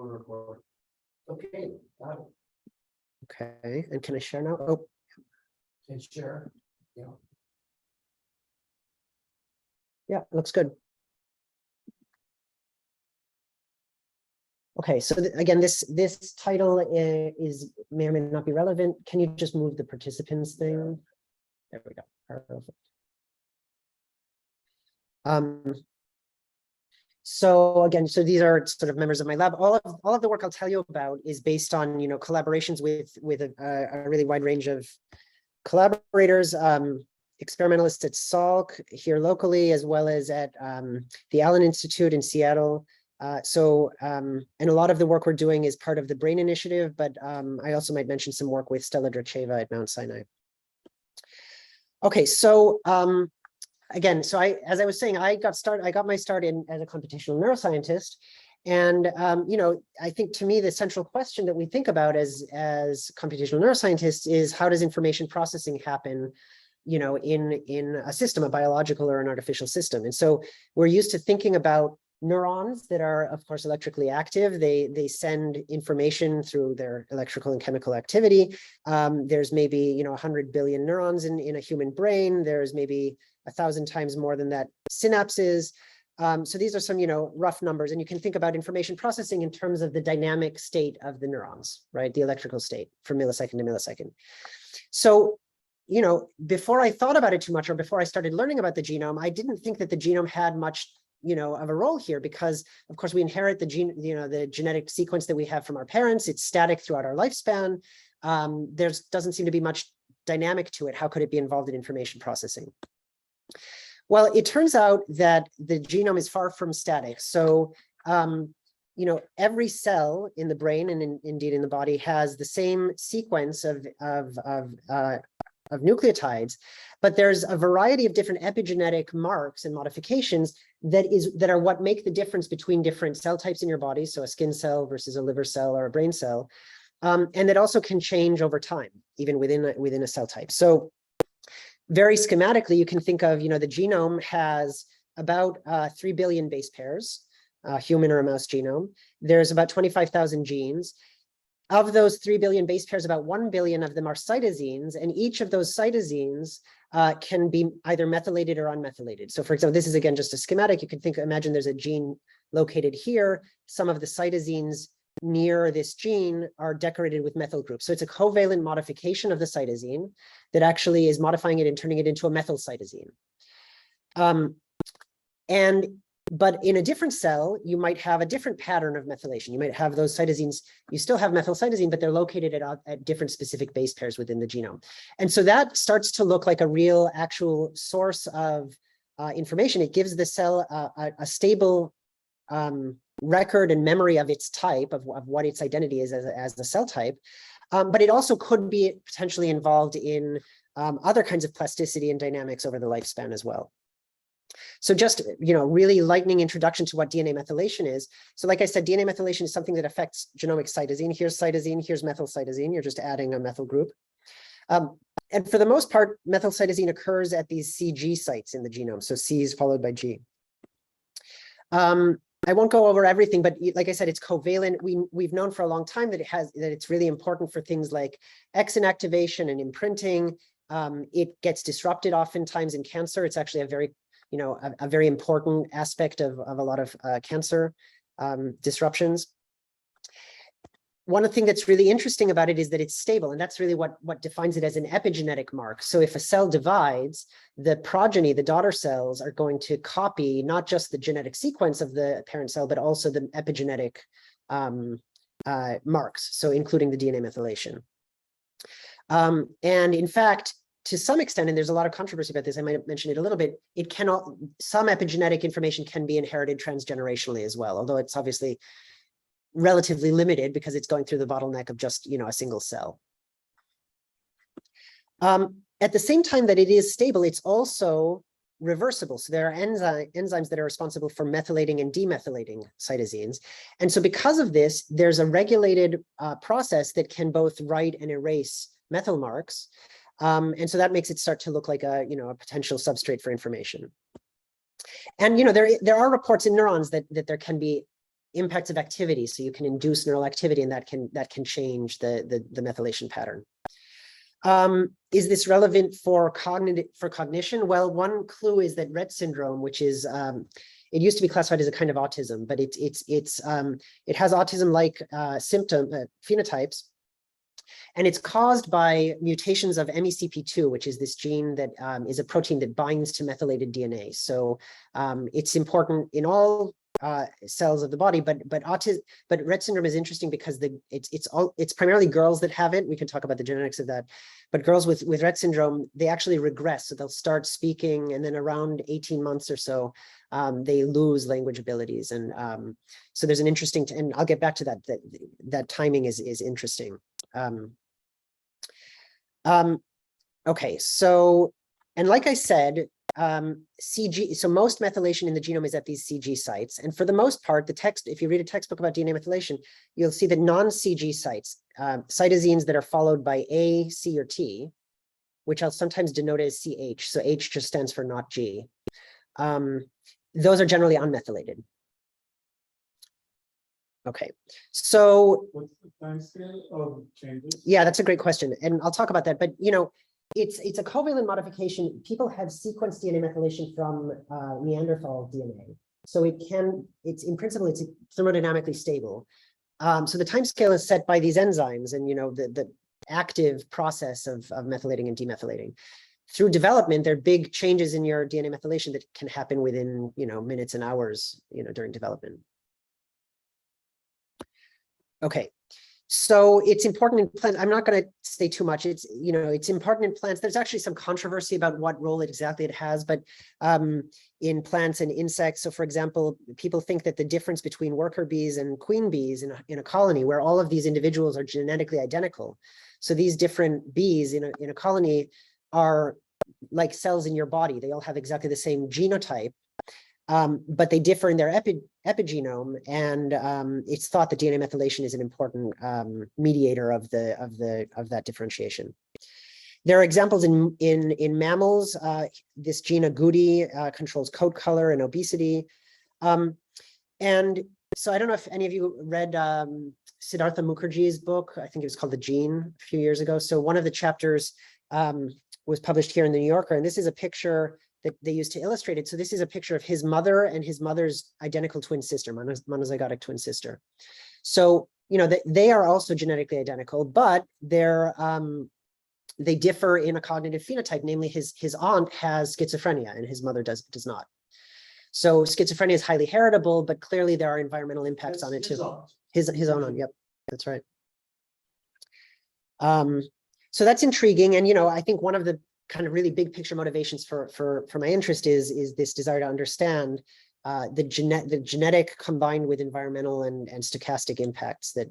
report. Okay, got it. Okay, and can I share now? Oh, Can share. Yeah. yeah, looks good. Okay, so again, this title is may or may not be relevant. Can you just move the participants thing? There we go. Perfect. So again, so these are sort of members of my lab. All of the work I'll tell you about is based on collaborations with a really wide range of collaborators, experimentalists at Salk here locally, as well as at the Allen Institute in Seattle. And a lot of the work we're doing is part of the BRAIN initiative, but I also might mention some work with Stella Dracheva at Mount Sinai. Okay, so again, so as I was saying, I got my start in as a computational neuroscientist. And, I think to me, the central question that we think about as computational neuroscientists is how does information processing happen, in a system, a biological or an artificial system. And so we're used to thinking about neurons that are, of course, electrically active. They send information through their electrical and chemical activity. There's maybe 100 billion neurons in a human brain. There's maybe 1,000 times more than that synapses. So these are some rough numbers, and you can think about information processing in terms of the dynamic state of the neurons, right? The electrical state from millisecond to millisecond. So before I thought about it too much, or before I started learning about the genome, I didn't think that the genome had much of a role here, because of course we inherit the the genetic sequence that we have from our parents. It's static throughout our lifespan. There doesn't seem to be much dynamic to it. How could it be involved in information processing? Well, it turns out that the genome is far from static. So, every cell in the brain and indeed in the body has the same sequence of nucleotides, but there's a variety of different epigenetic marks and modifications that are what make the difference between different cell types in your body. So a skin cell versus a liver cell or a brain cell, and that also can change over time, even within a cell type. So very schematically, you can think of, the genome has about 3 billion base pairs, a human or a mouse genome. There's about 25,000 genes. Of those 3 billion base pairs, about 1 billion of them are cytosines, and each of those cytosines can be either methylated or unmethylated. So for example, this is again just a schematic. You can imagine there's a gene located here. Some of the cytosines near this gene are decorated with methyl groups. So it's a covalent modification of the cytosine that actually is modifying it and turning it into a methyl cytosine. But in a different cell, you might have a different pattern of methylation. You might have those cytosines, you still have methyl cytosine, but they're located at different specific base pairs within the genome. And so that starts to look like a real actual source of information. It gives the cell a stable record and memory of its type, of what its identity is as a cell type. But it also could be potentially involved in other kinds of plasticity and dynamics over the lifespan as well. So just, really lightning introduction to what DNA methylation is. So like I said, DNA methylation is something that affects genomic cytosine. Here's methyl cytosine. You're just adding a methyl group. And for the most part, methyl cytosine occurs at these CG sites in the genome. So C is followed by G. I won't go over everything, but like I said, it's covalent. We've known for a long time that it's really important for things like exon activation and imprinting. It gets disrupted oftentimes in cancer. It's actually a very important aspect of a lot of cancer disruptions. One thing that's really interesting about it is that it's stable, and that's really what defines it as an epigenetic mark. So if a cell divides, the progeny, the daughter cells, are going to copy not just the genetic sequence of the parent cell, but also the epigenetic marks, so including the DNA methylation. And in fact, to some extent, and there's a lot of controversy about this, I might mention it a little bit, some epigenetic information can be inherited transgenerationally as well, although it's obviously relatively limited because it's going through the bottleneck of just, a single cell. At the same time that it is stable, it's also reversible. So there are enzymes that are responsible for methylating and demethylating cytosines. And so because of this, there's a regulated process that can both write and erase methyl marks. And so that makes it start to look like a potential substrate for information. And there are reports in neurons that there can be impacts of activity. So you can induce neural activity, and that can change the methylation pattern. Is this relevant for cognition? Well, one clue is that Rett syndrome, which is it used to be classified as a kind of autism, but it has autism-like phenotypes, and it's caused by mutations of MECP2, which is this gene that is a protein that binds to methylated DNA. So it's important in all cells of the body, but Rett syndrome is interesting because it's primarily girls that have it. We can talk about the genetics of that, but girls with Rett syndrome, they actually regress. So they'll start speaking, and then around 18 months or so, they lose language abilities. And so there's an interesting, and I'll get back to that. That timing is interesting. Okay, so, and like I said, CG, so most methylation in the genome is at these CG sites. And for the most part, if you read a textbook about DNA methylation, you'll see that non-CG sites, cytosines that are followed by A, C, or T, which I'll sometimes denote as CH. So H just stands for not G. Those are generally unmethylated. Okay, so what's the timescale of changes? Yeah, that's a great question, and I'll talk about that. But it's a covalent modification. People have sequenced DNA methylation from Neanderthal DNA, so it's in principle it's thermodynamically stable. So the timescale is set by these enzymes, and the active process of methylating and demethylating. Through development, there are big changes in your DNA methylation that can happen within minutes and hours during development. Okay, so it's important in plants. I'm not going to say too much. It's important in plants. There's actually some controversy about what role exactly it has, but in plants and insects. So for example, people think that the difference between worker bees and queen bees in a colony where all of these individuals are genetically identical. So these different bees in a colony are like cells in your body. They all have exactly the same genotype. But they differ in their epigenome, and it's thought that DNA methylation is an important mediator of that differentiation. There are examples in mammals. This gene agouti controls coat color and obesity, and so I don't know if any of you read Siddhartha Mukherjee's book. I think it was called The Gene a few years ago. So one of the chapters was published here in the New Yorker, and this is a picture that they used to illustrate it. So this is a picture of his mother and his mother's identical twin sister, monozygotic twin sister. So, they are also genetically identical, but they differ in a cognitive phenotype. Namely, his aunt has schizophrenia and his mother does not. So schizophrenia is highly heritable, but clearly there are environmental impacts on it too. His own aunt, yep, that's right. So that's intriguing. And, I think one of the kind of really big picture motivations for my interest is this desire to understand the genetic combined with environmental and stochastic impacts that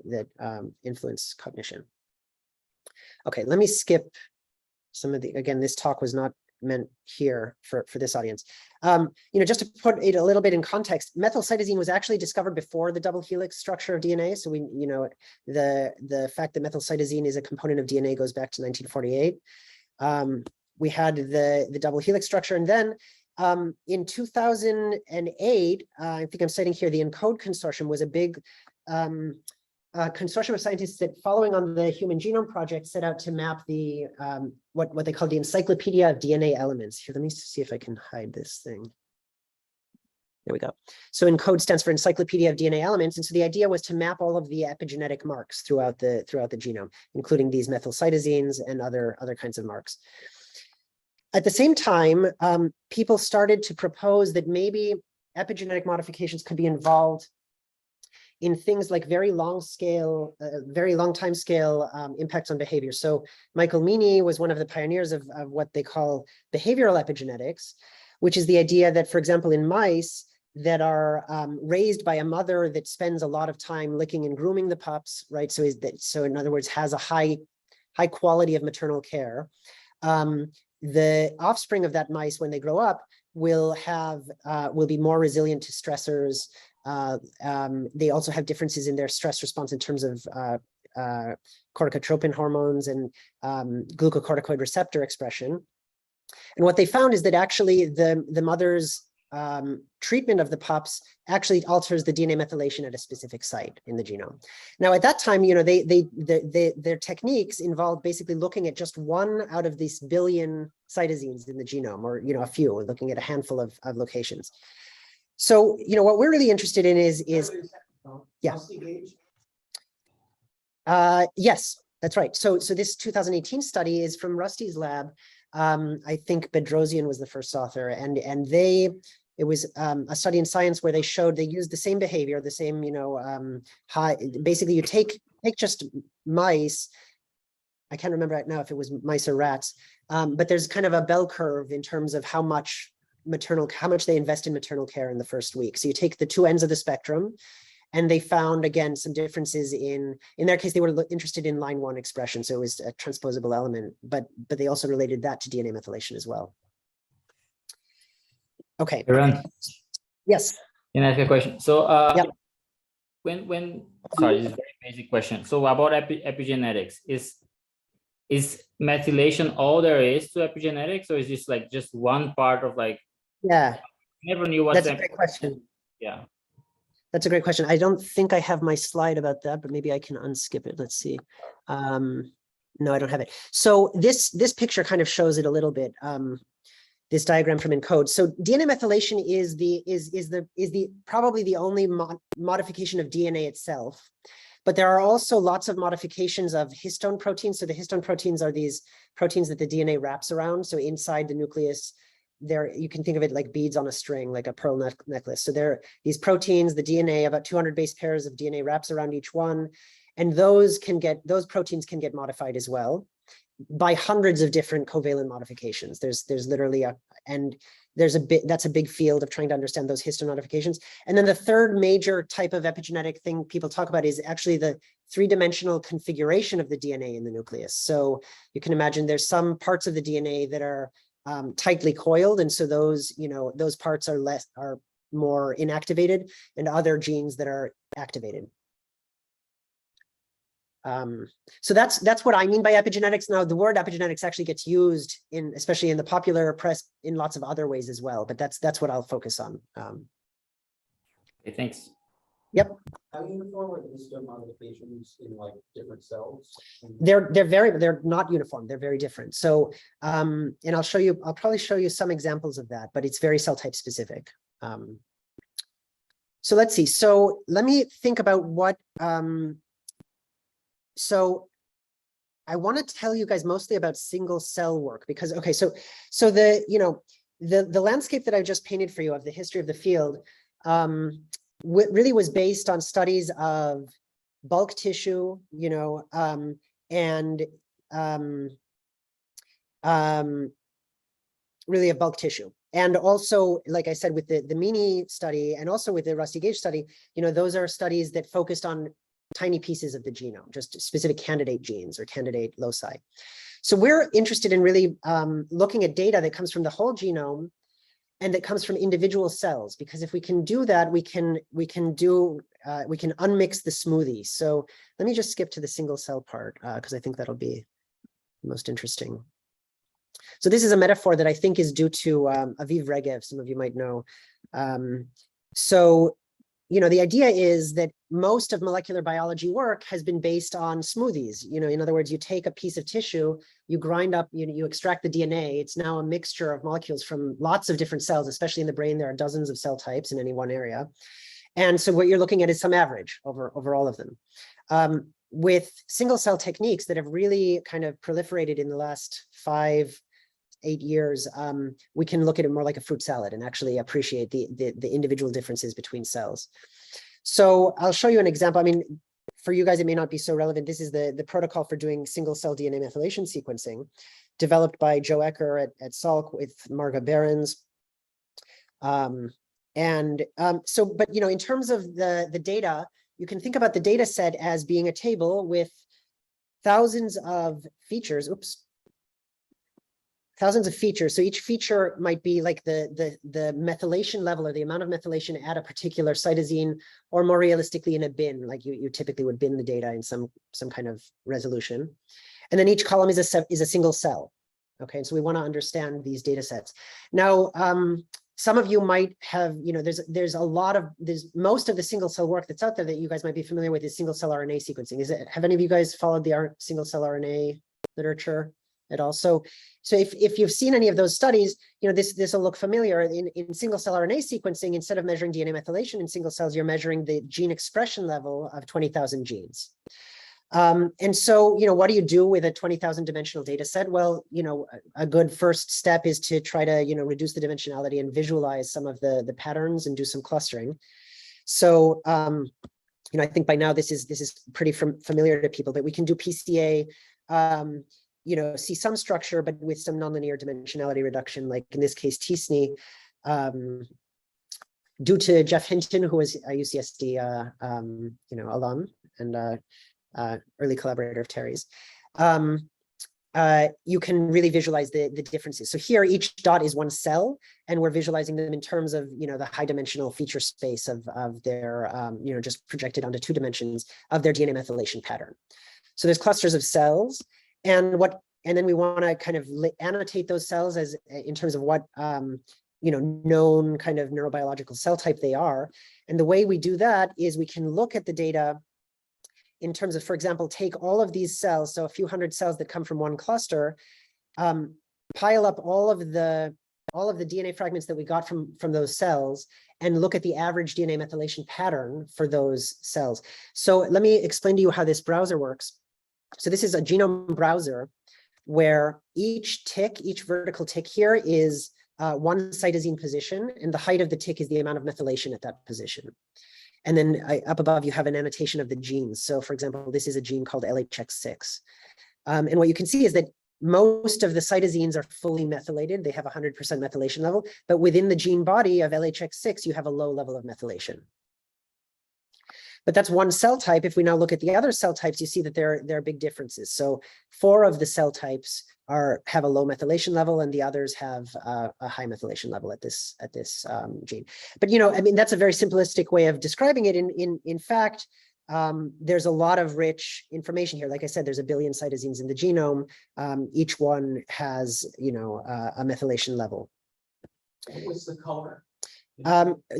influence cognition. Okay, let me skip some of again, this talk was not meant here for this audience. Just to put it a little bit in context, methylcytosine was actually discovered before the double helix structure of DNA. So the fact that methylcytosine is a component of DNA goes back to 1948. We had the double helix structure, and then in 2008, I think I'm citing here, the ENCODE consortium was a big consortium of scientists that, following on the Human Genome Project, set out to map the what they call the Encyclopedia of DNA Elements. Here, let me see if I can hide this thing. There we go. So ENCODE stands for Encyclopedia of DNA Elements, and so the idea was to map all of the epigenetic marks throughout the genome, including these methylcytosines and other kinds of marks. At the same time, people started to propose that maybe epigenetic modifications could be involved in things like very long time scale impacts on behavior. So Michael Meany was one of the pioneers of what they call behavioral epigenetics, which is the idea that, for example, in mice that are raised by a mother that spends a lot of time licking and grooming the pups, right? So in other words, has a high quality of maternal care. The offspring of that mice, when they grow up, will be more resilient to stressors. They also have differences in their stress response in terms of corticotropin hormones and glucocorticoid receptor expression. And what they found is that actually the mother's treatment of the pups actually alters the DNA methylation at a specific site in the genome. Now, at that time, you know, their techniques involved basically looking at just one out of these billion cytosines in the genome, or, you know, a few, looking at a handful of locations. So, you know, what we're really interested in is yeah. Yes, that's right. So this 2018 study is from Rusty's lab. I think Bedrosian was the first author, and it was a study in Science where they showed they used the same behavior, the same, you know, basically you take just mice. I can't remember right now if it was mice or rats, but there's kind of a bell curve in terms of how much they invest in maternal care in the first week. So you take the two ends of the spectrum, and they found, again, some differences in their case, they were interested in line 1 expression. So it was a transposable element, but they also related that to DNA methylation as well. Okay. Eran, Yes. can I ask a question? So Yeah. Sorry, this is a very basic question. So about epigenetics, is methylation all there is to epigenetics, or is this like just one part of like? Yeah. Never knew what. That's a great question. Yeah. That's a great question. I don't think I have my slide about that, but maybe I can unskip it. Let's see. No, I don't have it. So this picture kind of shows it a little bit. This diagram from ENCODE. So DNA methylation is probably the only modification of DNA itself. But there are also lots of modifications of histone proteins. So the histone proteins are these proteins that the DNA wraps around. So inside the nucleus, there, you can think of it like beads on a string, like a pearl necklace. So there are these proteins, the DNA, about 200 base pairs of DNA wraps around each one. And those proteins can get modified as well by hundreds of different covalent modifications. There's literally that's a big field of trying to understand those histone modifications. And then the third major type of epigenetic thing people talk about is actually the three-dimensional configuration of the DNA in the nucleus. So you can imagine there's some parts of the DNA that are tightly coiled, and so those parts are more inactivated, and other genes that are activated. So that's what I mean by epigenetics. Now, the word epigenetics actually gets used especially in the popular press in lots of other ways as well, but that's what I'll focus on. Okay, thanks. Yep. How uniform are the histone modifications in like different cells? They're not uniform. They're very different. So, and I'll probably show you some examples of that, but it's very cell type specific. So let's see. So let me think about what, so I want to tell you guys mostly about single cell work because, okay, so the landscape that I just painted for you of the history of the field, really was based on studies of bulk tissue, and really a bulk tissue. And also, like I said, with the Meany study and also with the Rusty Gage study, those are studies that focused on tiny pieces of the genome, just specific candidate genes or candidate loci. So we're interested in really looking at data that comes from the whole genome and that comes from individual cells, because if we can do that, we can unmix the smoothie. So let me just skip to the single cell part because I think that'll be most interesting. So this is a metaphor that I think is due to Aviv Regev, some of you might know. The idea is that most of molecular biology work has been based on smoothies. In other words, you take a piece of tissue, you grind up, you extract the DNA. It's now a mixture of molecules from lots of different cells, especially in the brain. There are dozens of cell types in any one area. And so what you're looking at is some average over all of them. With single cell techniques that have really kind of proliferated in the last 5-8 years, we can look at it more like a fruit salad and actually appreciate the individual differences between cells. So I'll show you an example. I mean, for you guys, it may not be so relevant. This is the protocol for doing single cell DNA methylation sequencing, developed by Joe Ecker at Salk with Marga Behrens. But in terms of the data, you can think about the data set as being a table with thousands of features. Thousands of features. So each feature might be like the methylation level or the amount of methylation at a particular cytosine, or more realistically in a bin, like you typically would bin the data in some kind of resolution. And then each column is a single cell. Okay, so we want to understand these data sets. Now, some of you might have, there's most of the single cell work that's out there that you guys might be familiar with is single cell RNA sequencing. Have any of you guys followed the single cell RNA literature at all? So if you've seen any of those studies, this will look familiar. In single cell RNA sequencing, instead of measuring DNA methylation in single cells, you're measuring the gene expression level of 20,000 genes. And so, what do you do with a 20,000 dimensional data set? Well, a good first step is to try to, reduce the dimensionality and visualize some of the patterns and do some clustering. So, I think by now this is pretty familiar to people, but we can do PCA, see some structure, but with some nonlinear dimensionality reduction, like in this case, TSNE, due to Jeff Hinton, who was a UCSD, alum and early collaborator of Terry's. You can really visualize the differences. So here, each dot is one cell, and we're visualizing them in terms of, the high dimensional feature space of their, just projected onto 2 dimensions of their DNA methylation pattern. So there's clusters of cells, and then we want to kind of annotate those cells as in terms of what, known kind of neurobiological cell type they are. And the way we do that is we can look at the data in terms of, for example, take all of these cells, so a few hundred cells that come from one cluster, pile up all of the DNA fragments that we got from those cells, and look at the average DNA methylation pattern for those cells. So let me explain to you how this browser works. So this is a genome browser where each vertical tick here is one cytosine position, and the height of the tick is the amount of methylation at that position. And then up above, you have an annotation of the genes. So for example, this is a gene called LHX6. And what you can see is that most of the cytosines are fully methylated. They have 100% methylation level, but within the gene body of LHX6, you have a low level of methylation. But that's one cell type. If we now look at the other cell types, you see that there are big differences. So 4 of the cell types have a low methylation level, and the others have a high methylation level at this gene. But that's a very simplistic way of describing it. In fact, there's a lot of rich information here. Like I said, there's 1 billion cytosines in the genome. Each one has a methylation level. What's the color?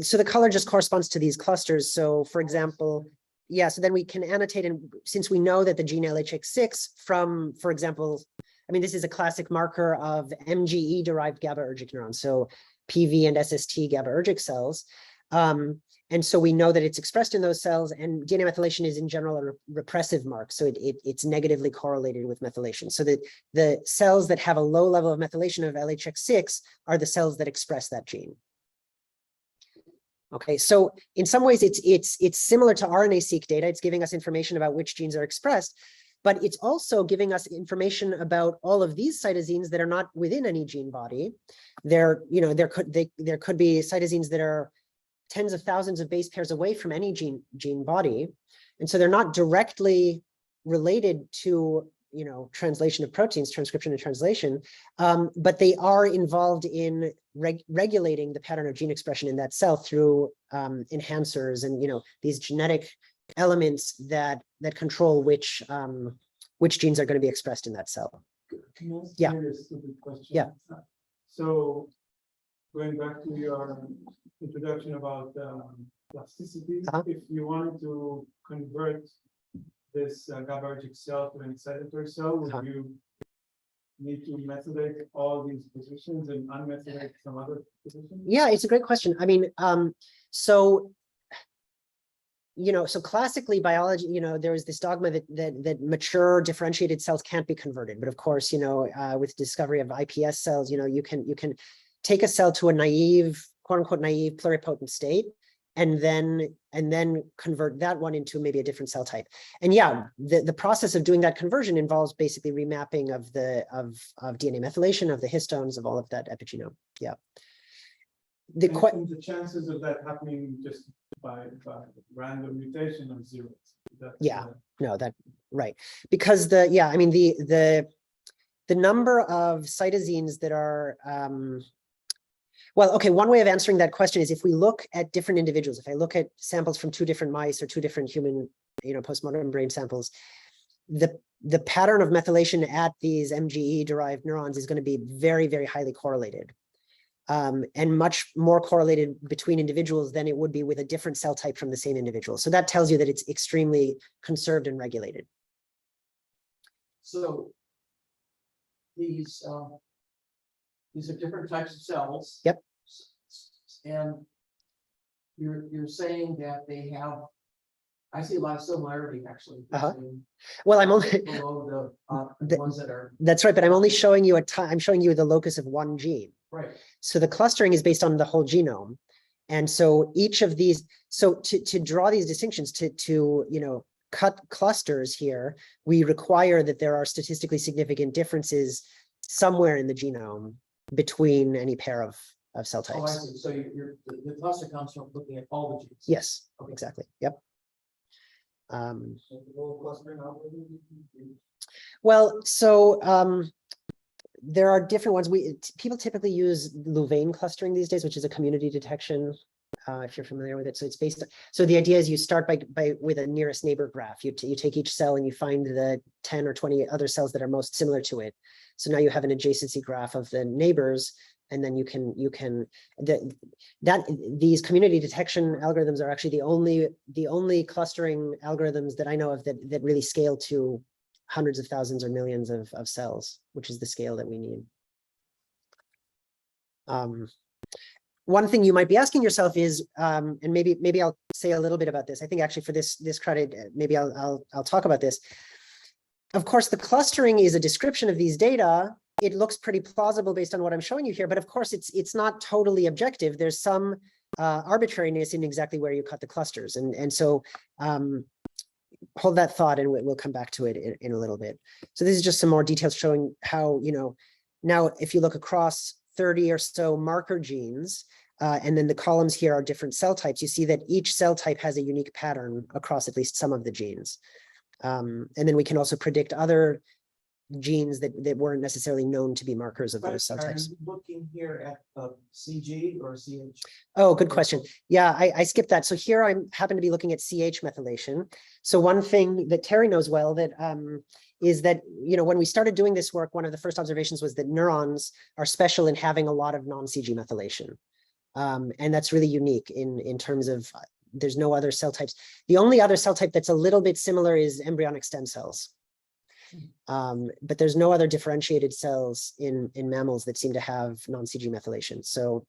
So the color just corresponds to these clusters. So for example, so then we can annotate, and since we know that the gene LHX6 from, for example, this is a classic marker of MGE-derived GABAergic neurons, so PV and SST GABAergic cells. And so we know that it's expressed in those cells, and DNA methylation is in general a repressive mark, so it's negatively correlated with methylation. So that the cells that have a low level of methylation of LHX6 are the cells that express that gene. Okay, so in some ways it's similar to RNA-seq data. It's giving us information about which genes are expressed, but it's also giving us information about all of these cytosines that are not within any gene body. There could be cytosines that are tens of thousands of base pairs away from any gene body, and so they're not directly related to translation of proteins, transcription and translation, but they are involved in regulating the pattern of gene expression in that cell through enhancers and these genetic elements that control which genes are going to be expressed in that cell. Can I ask Yeah. you a stupid question? Yeah. So going back to your introduction about plasticity, if you wanted to convert this GABAergic cell to an excitatory cell, would you need to methylate all these positions and unmethylate some other positions? Yeah, it's a great question. So classically biology, there is this dogma that mature differentiated cells can't be converted. But of course, with discovery of iPS cells, you can take a cell to a naive, quote unquote, naive pluripotent state, and then convert that one into maybe a different cell type. And yeah, the process of doing that conversion involves basically remapping of DNA methylation, of the histones, of all of that epigenome. Yeah. And the chances of that happening just by random mutation are 0. Right. Because the number of cytosines that are one way of answering that question is if we look at different individuals. If I look at samples from 2 different mice or 2 different human, postmortem brain samples, the pattern of methylation at these MGE-derived neurons is going to be very, very highly correlated. and much more correlated between individuals than it would be with a different cell type from the same individual. So that tells you that it's extremely conserved and regulated. So these are different types of cells. Yep. And you're saying that they have, I see a lot of similarity actually. Between Well, I'm only below the ones that are that's right, but I'm only showing you I'm showing you the locus of one gene. right. So the clustering is based on the whole genome. And so each of these, so to draw these distinctions, to cut clusters here, we require that there are statistically significant differences somewhere in the genome between any pair of cell Oh, I types. see. So the cluster comes from looking at all the genes. Yes, Okay. exactly. Yep. So the whole clustering algorithm. Well, so there are different ones. People typically use Louvain clustering these days, which is a community detection. If you're familiar with it, so it's based. So the idea is you start with a nearest neighbor graph. You take each cell and you find the 10 or 20 other cells that are most similar to it. So now you have an adjacency graph of the neighbors, and then these community detection algorithms are actually the only clustering algorithms that I know of that really scale to hundreds of thousands or millions of cells, which is the scale that we need. One thing you might be asking yourself is, and maybe I'll say a little bit about this. I think actually for this credit, maybe I'll talk about this. Of course, the clustering is a description of these data. It looks pretty plausible based on what I'm showing you here, but of course it's not totally objective. There's some arbitrariness in exactly where you cut the clusters, and so hold that thought, and we'll come back to it in a little bit. So this is just some more details showing how, now if you look across 30 or so marker genes, and then the columns here are different cell types, you see that each cell type has a unique pattern across at least some of the genes. And then we can also predict other genes that weren't necessarily known to be markers of those cell types. Are you looking here at CG or CH? Oh, good question. Yeah, I skipped that. So here I happen to be looking at CH methylation. So one thing that Terry knows well that is that, when we started doing this work, one of the first observations was that neurons are special in having a lot of non-CG methylation. And that's really unique in terms of there's no other cell types. The only other cell type that's a little bit similar is embryonic stem cells. But there's no other differentiated cells in mammals that seem to have non-CG methylation. So,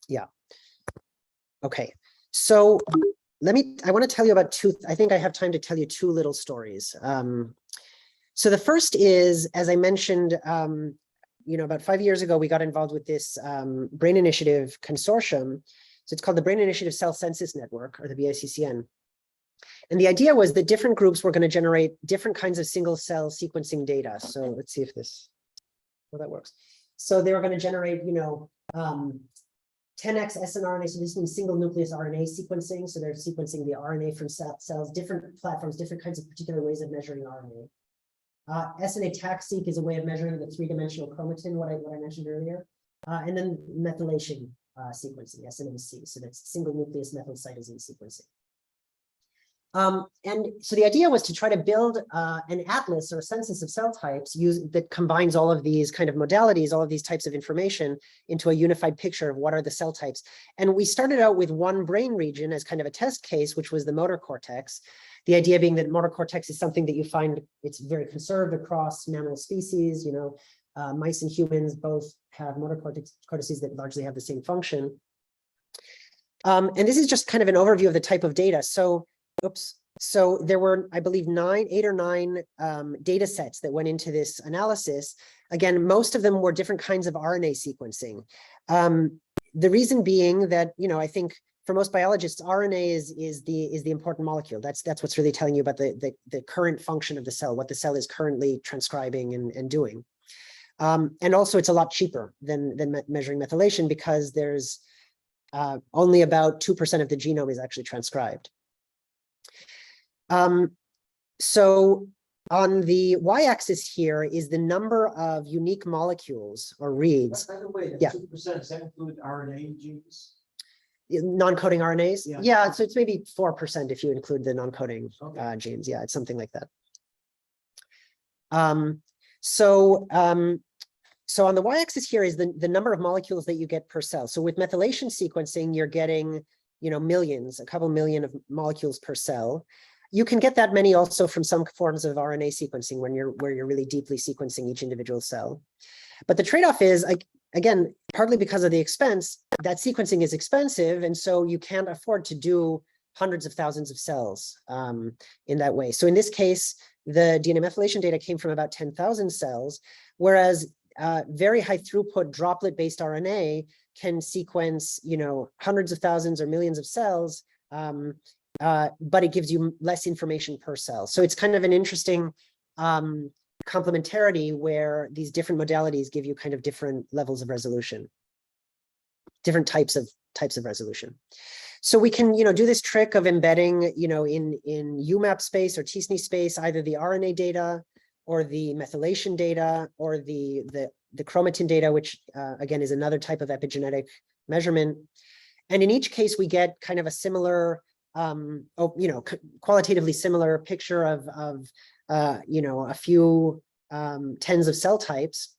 yeah. Okay. So I want to tell you about I think I have time to tell you two little stories. So the first is, as I mentioned, about 5 years ago, we got involved with this Brain Initiative consortium. So it's called the Brain Initiative Cell Census Network, or the BICCN. And the idea was that different groups were going to generate different kinds of single cell sequencing data. So let's see if that works. So they were going to generate, 10x snRNA. So this means single nucleus RNA sequencing. So they're sequencing the RNA from cells, different platforms, different kinds of particular ways of measuring RNA. SNA-TAC-seq is a way of measuring the three-dimensional chromatin, what I mentioned earlier. And then methylation sequencing, SNMC. So that's single nucleus methylcytosine sequencing. And so the idea was to try to build an atlas or a census of cell types that combines all of these kind of modalities, all of these types of information into a unified picture of what are the cell types. And we started out with one brain region as kind of a test case, which was the motor cortex. The idea being that motor cortex is something that you find it's very conserved across mammal species. Mice and humans both have motor cortices that largely have the same function. And this is just kind of an overview of the type of data. So there were, I believe, 8 or 9 data sets that went into this analysis. Again, most of them were different kinds of RNA sequencing. The reason being that, I think for most biologists, RNA is the important molecule. That's what's really telling you about the current function of the cell, what the cell is currently transcribing and doing. And also, it's a lot cheaper than measuring methylation because there's only about 2% of the genome is actually transcribed. So on the y-axis here is the number of unique molecules or reads. By the way, the Yeah. 2%, does that include RNA genes? Non-coding RNAs? Yeah. Yeah, so it's maybe 4% if you include the non-coding Okay. genes. Yeah, it's something like that. so on the y-axis here is the number of molecules that you get per cell. So with methylation sequencing, you're getting, millions, a couple million of molecules per cell. You can get that many also from some forms of RNA sequencing where you're really deeply sequencing each individual cell. But the trade-off is, again, partly because of the expense, that sequencing is expensive, and so you can't afford to do hundreds of thousands of cells in that way. So in this case, the DNA methylation data came from about 10,000 cells, whereas very high throughput droplet-based RNA can sequence, hundreds of thousands or millions of cells, but it gives you less information per cell. So it's kind of an interesting complementarity where these different modalities give you kind of different levels of resolution, different types of resolution. So we can, do this trick of embedding, in UMAP space or t-SNE space, either the RNA data or the methylation data or the chromatin data, which again is another type of epigenetic measurement. And in each case, we get kind of a similar, qualitatively similar picture of a few tens of cell types.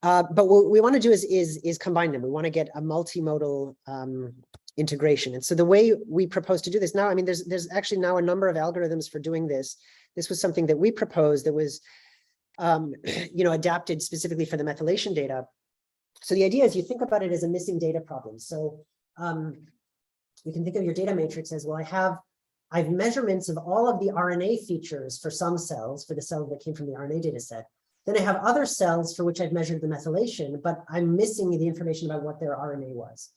But what we want to do is combine them. We want to get a multimodal integration. And so the way we propose to do this now, there's actually now a number of algorithms for doing this. This was something that we proposed that was, adapted specifically for the methylation data. So the idea is you think about it as a missing data problem. So you can think of your data matrix as, well, I have measurements of all of the RNA features for some cells, for the cells that came from the RNA data set. Then I have other cells for which I've measured the methylation, but I'm missing the information about what their RNA was.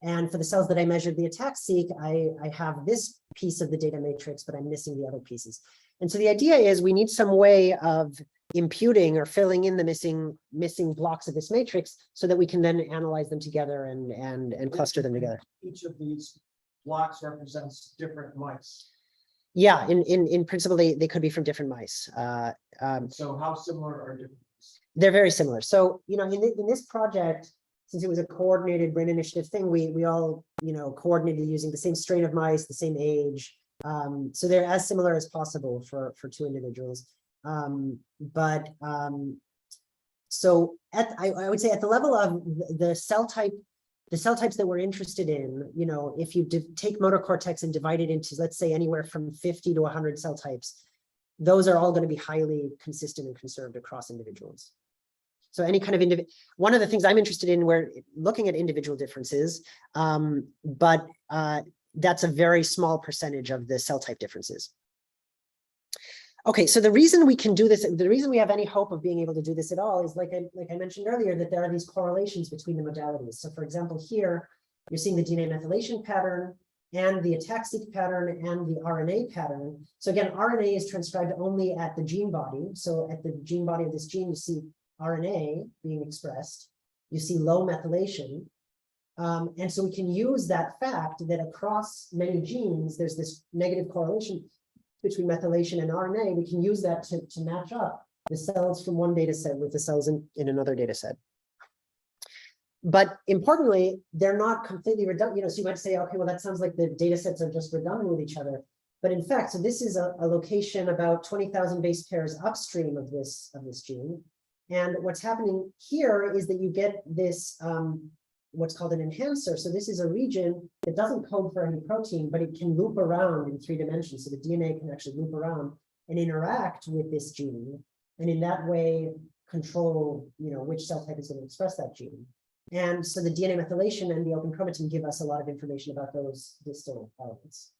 And for the cells that I measured the attack-seq, I have this piece of the data matrix, but I'm missing the other pieces. And so the idea is we need some way of imputing or filling in the missing blocks of this matrix so that we can then analyze them together and cluster them together. Each of these blocks represents different mice. Yeah, in principle, they could be from different mice. So how similar are different? They're very similar. So, in this project, since it was a coordinated brain initiative thing, we all, coordinated using the same strain of mice, the same age. So they're as similar as possible for two individuals. So I would say at the level of the cell types that we're interested in, if you take motor cortex and divide it into, let's say, anywhere from 50 to 100 cell types, those are all going to be highly consistent and conserved across individuals. So any kind of one of the things I'm interested in, we're looking at individual differences, but that's a very small percentage of the cell type differences. Okay, so the reason we can do this, the reason we have any hope of being able to do this at all is, like I mentioned earlier, that there are these correlations between the modalities. So for example, here, you're seeing the DNA methylation pattern and the attack-seq pattern and the RNA pattern. So again, RNA is transcribed only at the gene body. So at the gene body of this gene, you see RNA being expressed. You see low methylation. And so we can use that fact that across many genes, there's this negative correlation between methylation and RNA. We can use that to match up the cells from one data set with the cells in another data set. But importantly, they're not completely redundant. So you might say, okay, well, that sounds like the data sets are just redundant with each other. But in fact, so this is a location about 20,000 base pairs upstream of this gene. And what's happening here is that you get this, what's called an enhancer. So this is a region that doesn't code for any protein, but it can loop around in 3 dimensions. So the DNA can actually loop around and interact with this gene, and in that way control, which cell type is going to express that gene. And so the DNA methylation and the open chromatin give us a lot of information about those distal elements.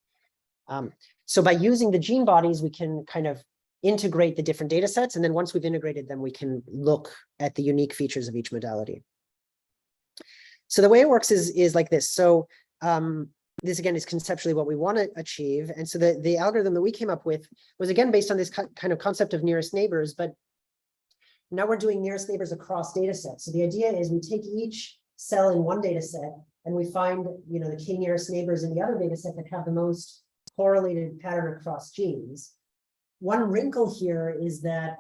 So by using the gene bodies, we can kind of integrate the different data sets, and then once we've integrated them, we can look at the unique features of each modality. So the way it works is like this. So this again is conceptually what we want to achieve. And so the algorithm that we came up with was again based on this kind of concept of nearest neighbors, but now we're doing nearest neighbors across data sets. So the idea is we take each cell in one data set and we find the k nearest neighbors in the other data set that have the most correlated pattern across genes. One wrinkle here is that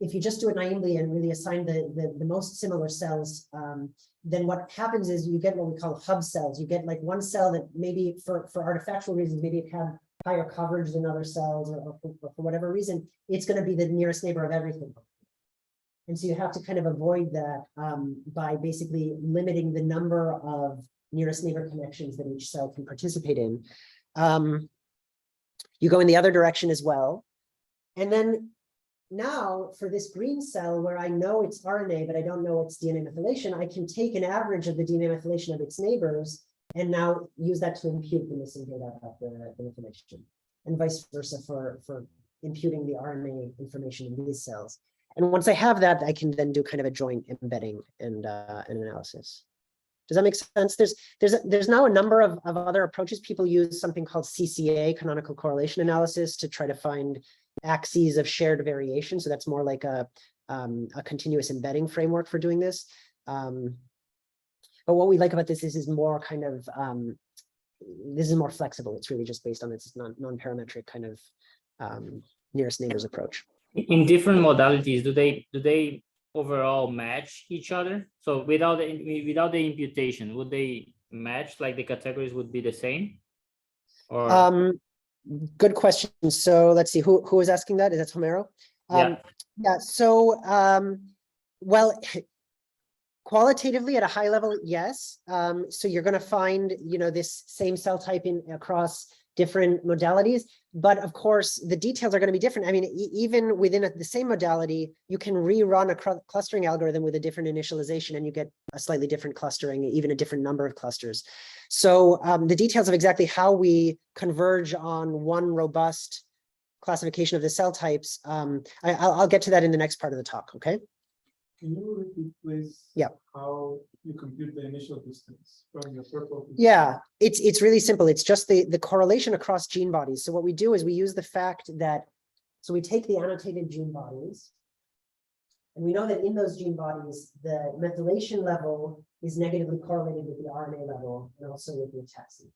if you just do it naively and really assign the most similar cells, then what happens is you get what we call hub cells. You get like one cell that maybe for artifactual reasons, maybe it had higher coverage than other cells, or for whatever reason, it's going to be the nearest neighbor of everything. And so you have to kind of avoid that by basically limiting the number of nearest neighbor connections that each cell can participate in. You go in the other direction as well. And then now for this green cell where I know it's RNA, but I don't know its DNA methylation, I can take an average of the DNA methylation of its neighbors and now use that to impute the missing data about the methylation, and vice versa for imputing the RNA information in these cells. And once I have that, I can then do kind of a joint embedding and an analysis. Does that make sense? There's now a number of other approaches. People use something called CCA, canonical correlation analysis, to try to find axes of shared variation. So that's more like a continuous embedding framework for doing this. But what we like about this is more kind of, this is more flexible. It's really just based on its non-parametric kind of nearest neighbors approach. In different modalities, do they overall match each other? So without the imputation, would they match? Like the categories would be the same? Or good question. So let's see, who is asking that? Is that Homero? Yeah. So well, qualitatively at a high level, yes. So you're going to find, this same cell type across different modalities, but of course the details are going to be different. I mean, even within the same modality, you can rerun a clustering algorithm with a different initialization and you get a slightly different clustering, even a different number of clusters. So the details of exactly how we converge on one robust classification of the cell types, I'll get to that in the next part of the talk, okay? Can you repeat, please? Yeah. How you compute the initial distance from your purple? Yeah, it's really simple. It's just the correlation across gene bodies. So what we do is we use the fact that, so we take the annotated gene bodies, and we know that in those gene bodies, the methylation level is negatively correlated with the RNA level and also with the ataxia.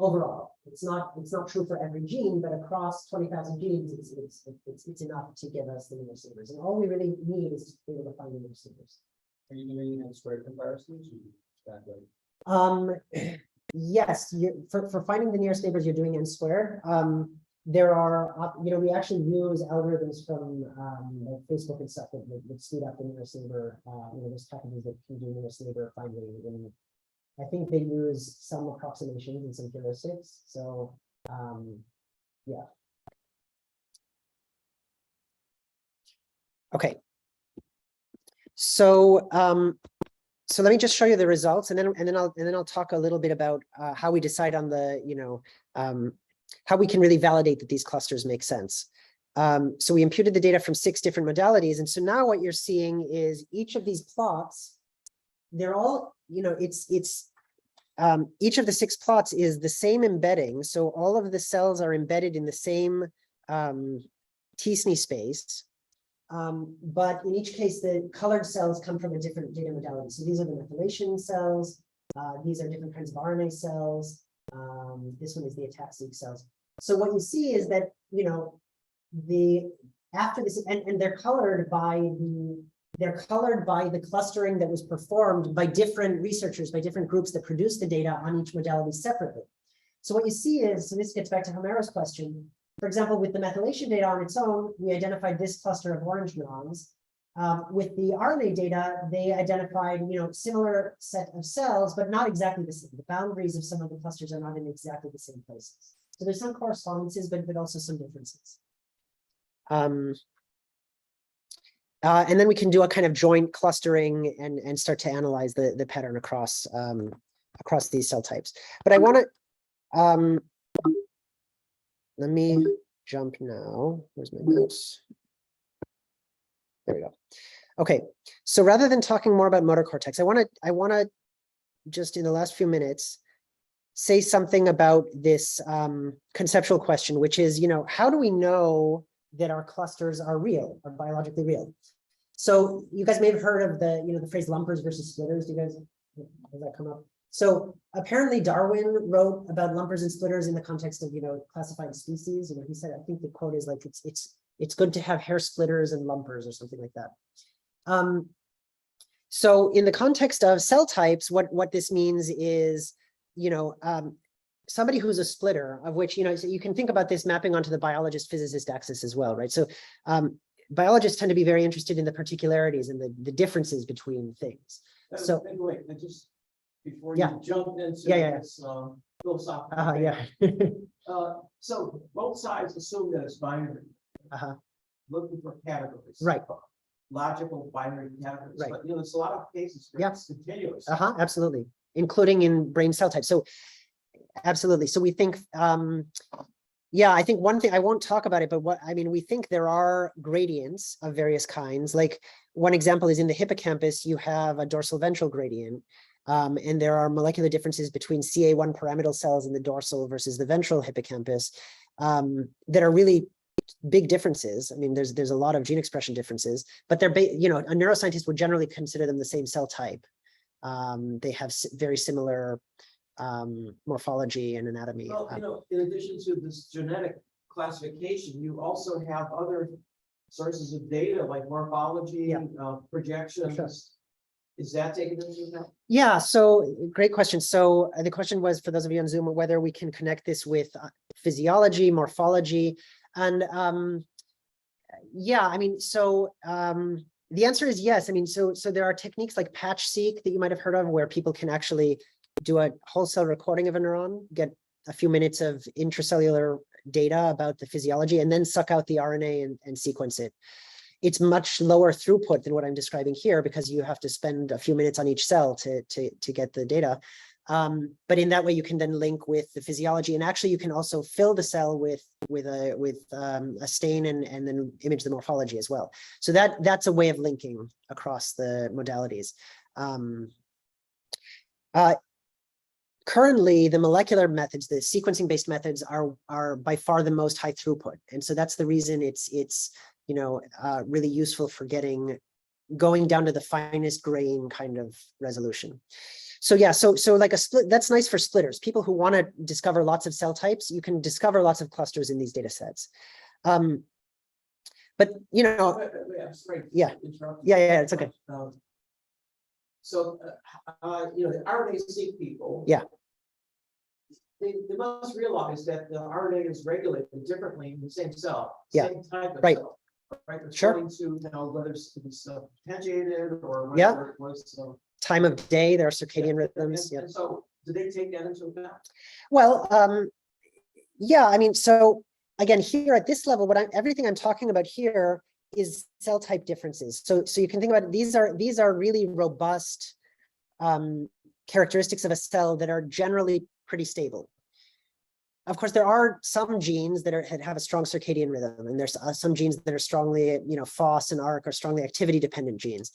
Overall, it's not true for every gene, but across 20,000 genes, it's enough to give us the nearest neighbors. And all we really need is to be able to find the nearest neighbors. Are you doing n-squared comparisons? Yes, for finding the nearest neighbors, you're doing n-squared. There are, we actually use algorithms from like Facebook and stuff that speed up the nearest neighbor. There's packages that can do nearest neighbor finding. And I think they use some approximations and some heuristics. So, yeah. Okay. So, so let me just show you the results, and then I'll talk a little bit about how we decide on the, how we can really validate that these clusters make sense. So we imputed the data from 6 different modalities, and so now what you're seeing is each of these plots, they're all, each of the 6 plots is the same embedding. So all of the cells are embedded in the same t-SNE space. But in each case, the colored cells come from a different data modality. So these are the methylation cells. These are different kinds of RNA cells. This one is the ataxic cells. So what you see is that, after this, and they're colored by the clustering that was performed by different researchers, by different groups that produce the data on each modality separately. So what you see is, so this gets back to Homero's question. For example, with the methylation data on its own, we identified this cluster of orange neurons. With the RNA data, they identified, similar set of cells, but not exactly the same. The boundaries of some of the clusters are not in exactly the same places. So there's some correspondences, but also some differences. And then we can do a kind of joint clustering and start to analyze the pattern across these cell types. But I want to let me jump now. Where's my mouse? There we go. Okay, so rather than talking more about motor cortex, I want to just in the last few minutes say something about this conceptual question, which is, how do we know that our clusters are real, are biologically real? So you guys may have heard of the phrase lumpers versus splitters. Do you guys, does that come up? So apparently Darwin wrote about lumpers and splitters in the context of, classifying species. He said, I think the quote is like, it's good to have hair splitters and lumpers or something like that. So in the context of cell types, what this means is, somebody who's a splitter, of which, so you can think about this mapping onto the biologist physicist axis as well, right? So biologists tend to be very interested in the particularities and the differences between things. So- Wait, just before Yeah. you jump into Yeah. this philosophical. Yeah. debate, so both sides assume that it's binary, Uh-huh. looking for categories. Right. Logical binary categories, Right. but there's a lot of cases where Yeah. it's continuous. Absolutely, including in brain cell types. So absolutely. So we think, yeah, I think one thing, I won't talk about it, but we think there are gradients of various kinds. Like one example is in the hippocampus, you have a dorsal ventral gradient. And there are molecular differences between CA1 pyramidal cells in the dorsal versus the ventral hippocampus that are really big differences. I mean, there's a lot of gene expression differences, but they're, a neuroscientist would generally consider them the same cell type. They have very similar morphology and anatomy. Well, in addition to this genetic classification, you also have other sources of data like morphology, projections. Sure. Is that taken into account? Yeah, so great question. So the question was, for those of you on Zoom, whether we can connect this with physiology, morphology, and yeah, the answer is yes. So there are techniques like patch-seq that you might have heard of, where people can actually do a whole cell recording of a neuron, get a few minutes of intracellular data about the physiology, and then suck out the RNA and sequence it. It's much lower throughput than what I'm describing here, because you have to spend a few minutes on each cell to get the data. But in that way, you can then link with the physiology, and actually you can also fill the cell with a stain and then image the morphology as well. So that's a way of linking across the modalities. Currently, the molecular methods, the sequencing-based methods, are by far the most high throughput, and so that's the reason it's really useful for going down to the finest grain kind of resolution. So yeah, so like a split, that's nice for splitters. People who want to discover lots of cell types, you can discover lots of clusters in these data sets. But I'm sorry to Yeah. interrupt. Yeah, it's okay. So, the RNA-seq people. Yeah. They must realize that the RNA is regulated differently in the same cell. Yeah. Same type of Right. cell. Right. Sure. According to, whether it's potentiated or whether Yeah. it was. Time of day, there are circadian rhythms. And so, do they take that into account? Well, yeah, so again, here at this level, everything I'm talking about here is cell type differences. So you can think about it, these are really robust characteristics of a cell that are generally pretty stable. Of course, there are some genes that have a strong circadian rhythm, and there's some genes that are strongly, FOS and ARC are strongly activity dependent genes.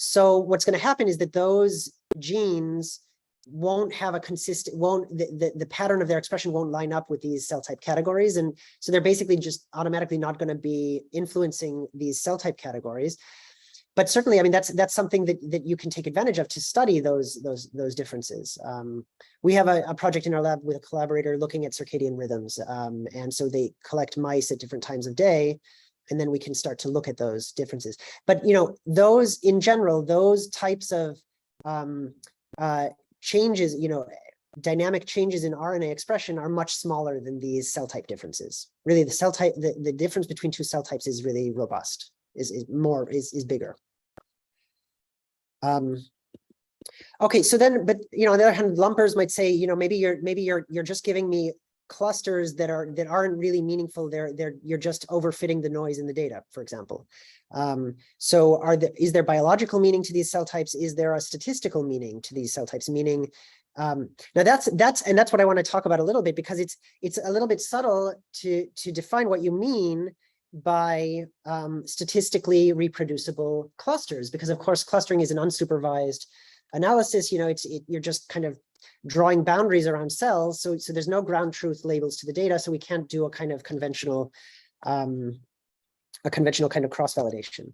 So what's going to happen is that those genes won't have a consistent, the pattern of their expression won't line up with these cell type categories. And so they're basically just automatically not going to be influencing these cell type categories. But certainly, that's something that you can take advantage of to study those differences. We have a project in our lab with a collaborator looking at circadian rhythms. And so they collect mice at different times of day, and then we can start to look at those differences. But, those in general, those types of changes, dynamic changes in RNA expression are much smaller than these cell type differences. Really, the cell type, the difference between two cell types is really robust, is bigger. Okay, so then, but on the other hand, lumpers might say, maybe you're just giving me clusters that aren't really meaningful. You're just overfitting the noise in the data, for example. So is there biological meaning to these cell types? Is there a statistical meaning to these cell types? Meaning, now that's what I want to talk about a little bit, because it's a little bit subtle to define what you mean by statistically reproducible clusters, because of course clustering is an unsupervised analysis. You're just kind of drawing boundaries around cells, so there's no ground truth labels to the data, so we can't do a kind of conventional kind of cross-validation.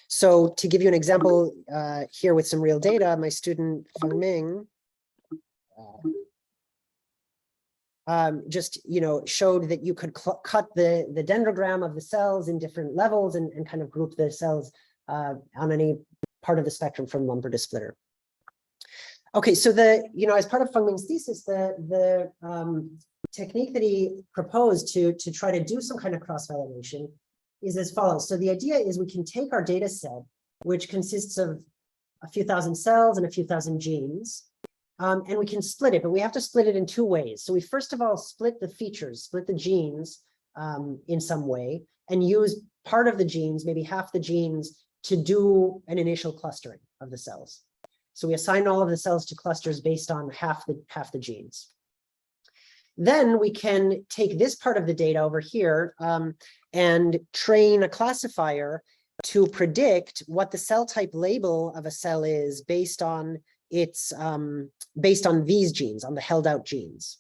So to give you an example here with some real data, my student Feng Ming just showed that you could cut the dendrogram of the cells in different levels and kind of group the cells on any part of the spectrum from lumper to splitter. Okay, so as part of Feng Ming's thesis, the technique that he proposed to try to do some kind of cross-validation is as follows. So the idea is we can take our data set, which consists of a few thousand cells and a few thousand genes, and we can split it, but we have to split it in two ways. So we first of all split the features, split the genes in some way, and use part of the genes, maybe half the genes, to do an initial clustering of the cells. So we assign all of the cells to clusters based on half the genes. Then we can take this part of the data over here and train a classifier to predict what the cell type label of a cell is based on its based on these genes, on the held out genes,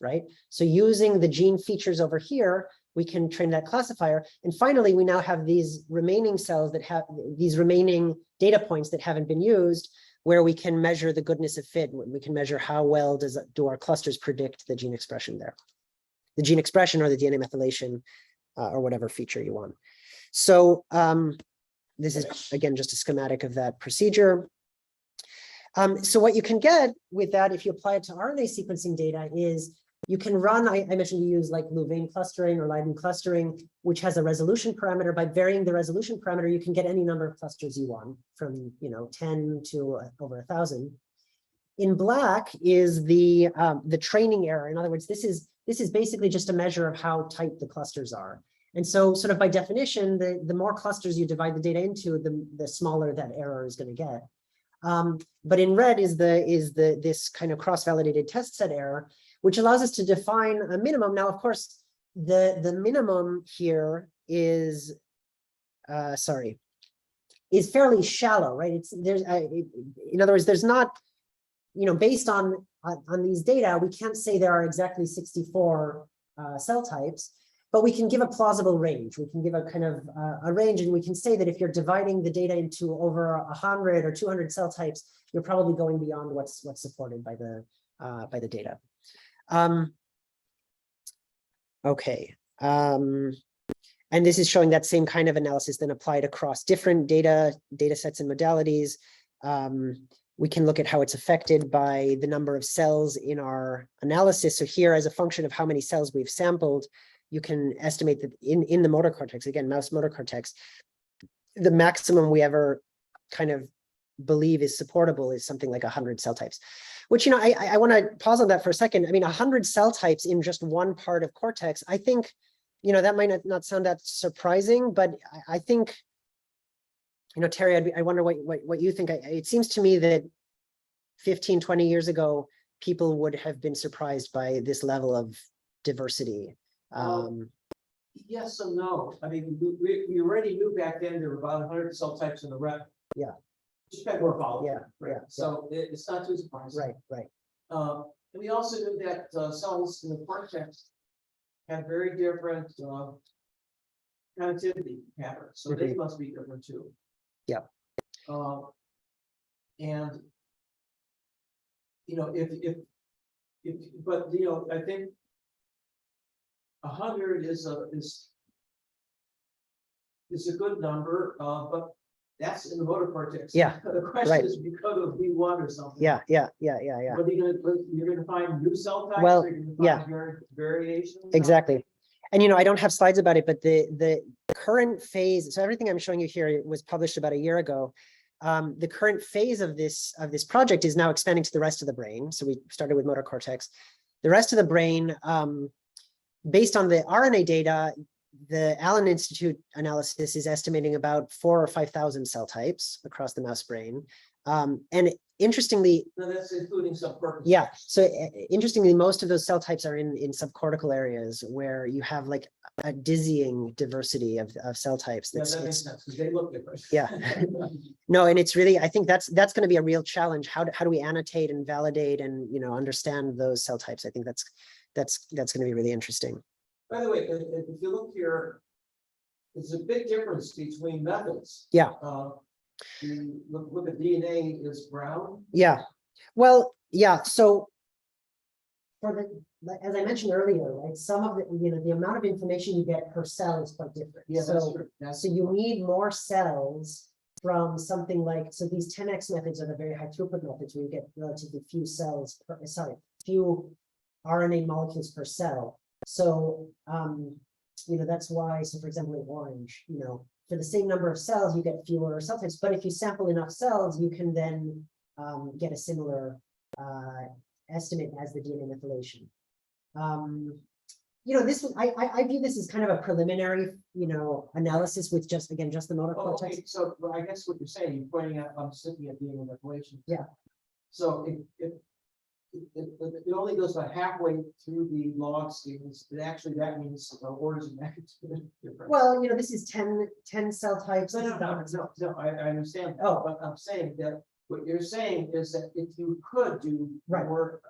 right? So using the gene features over here, we can train that classifier. And finally, we now have these remaining cells that have these remaining data points that haven't been used, where we can measure the goodness of fit. We can measure how well do our clusters predict the gene expression there, the gene expression or the DNA methylation or whatever feature you want. So this is, again, just a schematic of that procedure. So what you can get with that, if you apply it to RNA sequencing data, is you can run, I mentioned you use like Louvain clustering or Leiden clustering, which has a resolution parameter. By varying the resolution parameter, you can get any number of clusters you want, from 10 to over 1,000. In black is the training error. In other words, this is basically just a measure of how tight the clusters are. And so sort of by definition, the more clusters you divide the data into, the smaller that error is going to get. But in red is this kind of cross-validated test set error, which allows us to define a minimum. Now, of course, the minimum here is fairly shallow, right? In other words, there's not, based on these data, we can't say there are exactly 64 cell types, but we can give a plausible range. We can give a kind of a range, and we can say that if you're dividing the data into over 100 or 200 cell types, you're probably going beyond what's supported by the data. Okay. And this is showing that same kind of analysis then applied across different data sets and modalities. We can look at how it's affected by the number of cells in our analysis. So here, as a function of how many cells we've sampled, you can estimate that in the motor cortex, again, mouse motor cortex, the maximum we ever kind of believe is supportable is something like 100 cell types, which, I want to pause on that for a second. I mean, 100 cell types in just one part of cortex, I think, that might not sound that surprising, but I think, Terry, I wonder what you think. It seems to me that 15, 20 years ago, people would have been surprised by this level of diversity. Yes and no. I mean, we already knew back then there were about 100 cell types in the rep. Yeah. Just kind of morphology. Yeah, right? yeah, So it's not too surprising. Right. And we also knew that cells in the cortex have very different connectivity patterns, so they must be different too. Yeah. And but I think 100 is a good number, but that's in the motor cortex. Yeah. The question is, you go to V1 or something. Yeah. What are you're gonna find new cell types? Well, or you're gonna find variations. Exactly. And I don't have slides about it, but the current phase, so everything I'm showing you here was published about a year ago. The current phase of this project is now expanding to the rest of the brain. So we started with motor cortex. The rest of the brain, based on the RNA data, the Allen Institute analysis is estimating about 4,000 or 5,000 cell types across the mouse brain. And interestingly, No, that's including subcortical. yeah. So interestingly, most of those cell types are in subcortical areas where you have like a dizzying diversity of cell types. Yeah, that makes sense because they look different. Yeah. No, and it's really, I think that's going to be a real challenge. How do we annotate and validate and understand those cell types? I think that's going to be really interesting. By the way, if you look here, there's a big difference between methods. Yeah. You look at DNA is brown. Yeah. Well, yeah. So as I mentioned earlier, right, some of the amount of information you get per cell is quite different. Yeah, so, that's true. So you need more cells from something like, so these 10x methods are the very high throughput methods where you get relatively few cells, few RNA molecules per cell. So, that's why, so for example, in orange, for the same number of cells, you get fewer cell types, but if you sample enough cells, you can then get a similar estimate as the DNA methylation. I view this as kind of a preliminary, analysis with just the motor Oh, cortex. okay, so well, I guess what you're saying, you're pointing out, I'm looking at DNA methylation. Yeah. So it only goes about halfway through the log scales, but actually that means orders of magnitude different. Well, this is 10 cell types. No, this is no, I understand. Oh. But I'm saying that what you're saying is that if you could do Right. more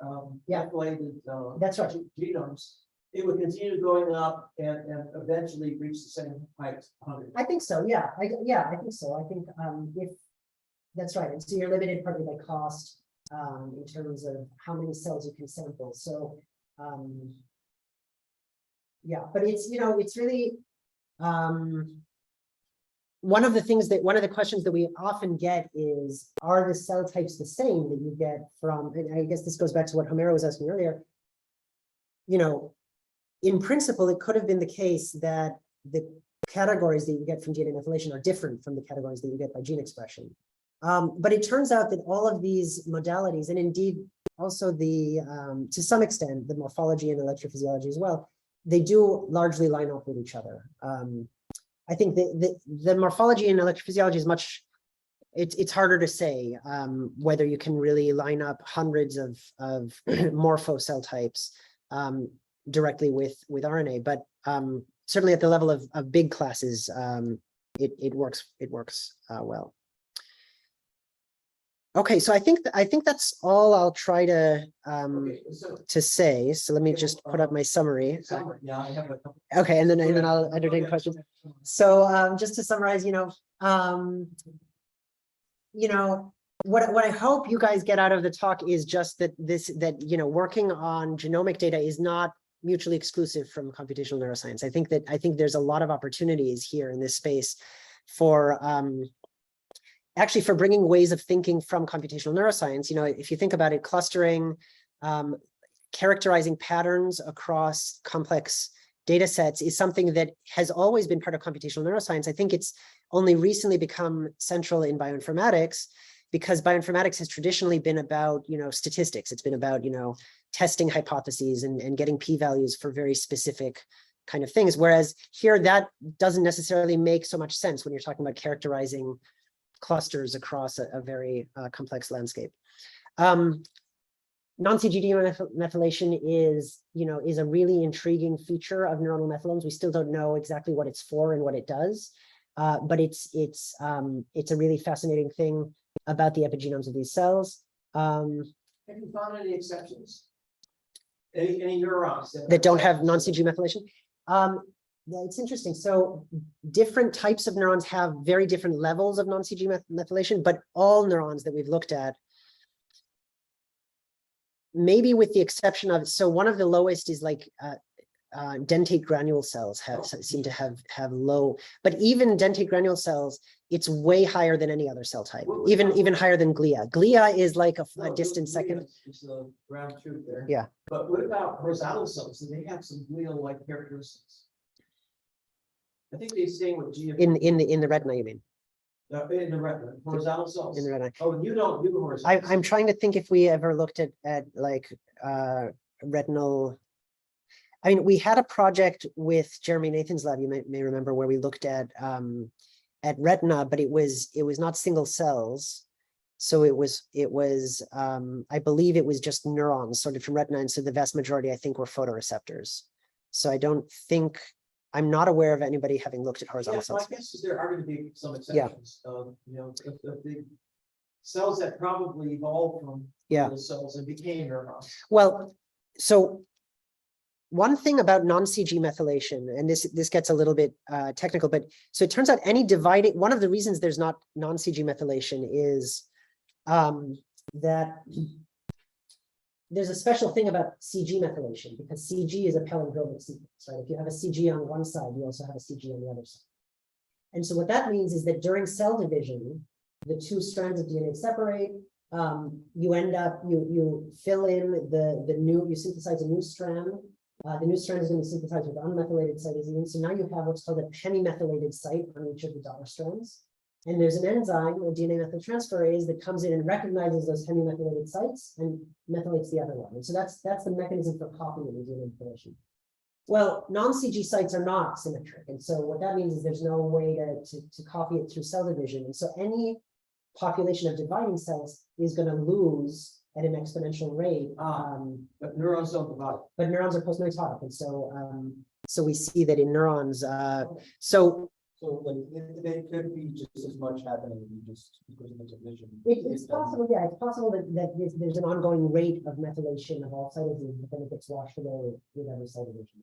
Yeah. methylated That's right. genomes, it would continue going up and eventually reach the same height. 100. I think so, yeah, I think so. I think if that's right, and so you're limited partly by cost in terms of how many cells you can sample. So yeah, but it's really one of the questions that we often get is, are the cell types the same that you get from, and I guess this goes back to what Homero was asking earlier. In principle, it could have been the case that the categories that you get from DNA methylation are different from the categories that you get by gene expression. But it turns out that all of these modalities, and indeed also to some extent, the morphology and electrophysiology as well, they do largely line up with each other. I think the morphology and electrophysiology is it's harder to say whether you can really line up hundreds of morpho cell types directly with RNA, but certainly at the level of big classes, it works well. Okay, so I think that's all I'll try to Okay, so say. So let me just put up my summary. yeah, I have a couple. Okay, and then I'll entertain questions. So just to summarize, what I hope you guys get out of the talk is just that working on genomic data is not mutually exclusive from computational neuroscience. I think there's a lot of opportunities here in this space for actually for bringing ways of thinking from computational neuroscience. If you think about it, clustering, characterizing patterns across complex data sets is something that has always been part of computational neuroscience. I think it's only recently become central in bioinformatics, because bioinformatics has traditionally been about, statistics. It's been about, testing hypotheses and getting p-values for very specific kind of things. Whereas here, that doesn't necessarily make so much sense when you're talking about characterizing clusters across a very complex landscape. Non-CGD methylation is a really intriguing feature of neuronal methylomes. We still don't know exactly what it's for and what it does, but it's a really fascinating thing about the epigenomes of these cells. Have you found any exceptions? Any neurons That don't have non-CG methylation? Yeah, it's interesting. So different types of neurons have very different levels of non-CG methylation, but all neurons that we've looked at, maybe with the exception of, so one of the lowest is like dentate granule cells seem to have low, but even dentate granule cells, it's way higher than any other cell type, even higher than glia. Glia is like a distant second. It's the ground truth there. Yeah. But what about horizontal cells? Do they have some glial-like characteristics? I think they say with G. In the retina, you mean? In the retina, horizontal cells. In the retina. Oh, you don't do horizontal. I'm trying to think if we ever looked at like retinal. I mean, we had a project with Jeremy Nathan's lab, you may remember, where we looked at retina, but it was not single cells. So it was I believe it was just neurons sorted from retina. And so the vast majority, I think, were photoreceptors. So I'm not aware of anybody having looked at horizontal So I cells. guess there are going to be some exceptions. The cells that probably evolved from those cells and became neurons. Well, so one thing about non-CG methylation, and this gets a little bit technical, but so it turns out one of the reasons there's not non-CG methylation is that there's a special thing about CG methylation, because CG is a palindromic sequence, right? If you have a CG on one side, you also have a CG on the other side. And so what that means is that during cell division, the two strands of DNA separate, you end up, you fill in the new, you synthesize a new strand. The new strand is going to be synthesized with unmethylated cytosine. So now you have what's called a penimethylated site on each of the daughter strands. And there's an enzyme, a DNA methyltransferase, that comes in and recognizes those hemimethylated sites and methylates the other one. And so that's the mechanism for copying the DNA information. Well, non-CG sites are not symmetric. And so what that means is there's no way to copy it through cell division. And so any population of dividing cells is going to lose at an exponential rate. But neurons don't divide. But neurons are post-mitotic. And so, so we see that in neurons, so So like, they could be just as much happening just because of the division. it's possible, yeah, it's possible that there's an ongoing rate of methylation of all cytosines, but then it gets washed away with every cell division.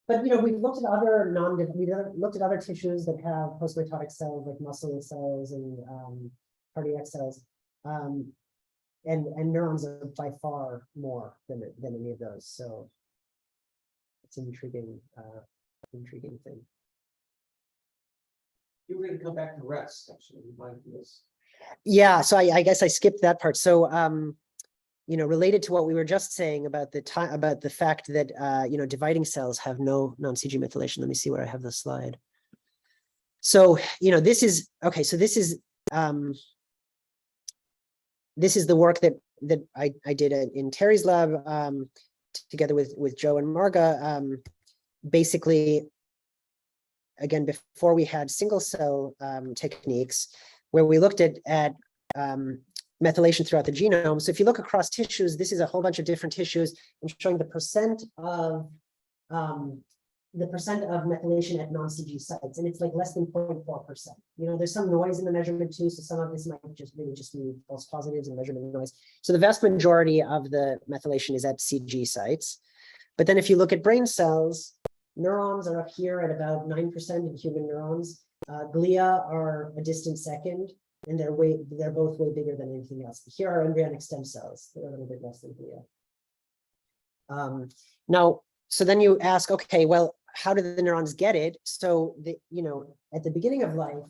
But we've looked at other looked at other tissues that have post-mitotic cells like muscle cells and cardiac cells, and neurons are by far more than any of those. So it's an intriguing thing. You were going to come back to rest, actually. You might do this. Yeah, so I guess I skipped that part. So related to what we were just saying about the fact that dividing cells have no non-CG methylation. Let me see where I have the slide. So this is okay. So this is the work that I did in Terry's lab together with Joe and Marga. Basically, again, before we had single cell techniques, where we looked at methylation throughout the genome. So if you look across tissues, this is a whole bunch of different tissues. I'm showing the percent of methylation at non-CG sites, and it's like less than 0.4%. There's some noise in the measurement too, so some of this might just be false positives and measurement noise. So the vast majority of the methylation is at CG sites. But then if you look at brain cells, neurons are up here at about 9% in human neurons. Glia are a distant second, and they're both way bigger than anything else. Here are embryonic stem cells. They're a little bit less than glia. Now, so then you ask, okay, well, how do the neurons get it? So at the beginning of life,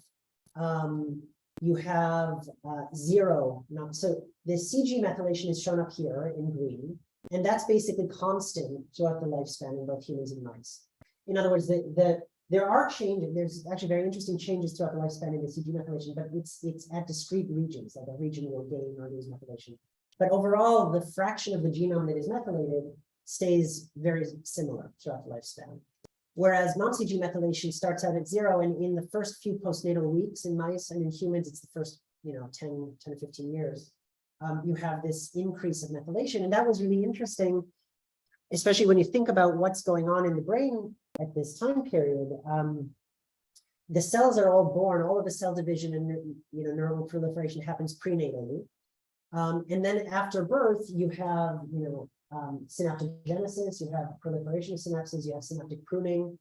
you have zero. So the CG methylation is shown up here in green, and that's basically constant throughout the lifespan in both humans and mice. In other words, there are changes. There's actually very interesting changes throughout the lifespan in the CG methylation, but it's at discrete regions, like a region will gain or lose methylation. But overall, the fraction of the genome that is methylated stays very similar throughout the lifespan. Whereas non-CG methylation starts out at zero, and in the first few postnatal weeks in mice, and in humans, it's the first 10 to 15 years, you have this increase of methylation. And that was really interesting, especially when you think about what's going on in the brain at this time period. The cells are all born, all of the cell division and neural proliferation happens prenatally. And then after birth, you have synaptogenesis, you have proliferation of synapses, you have synaptic pruning,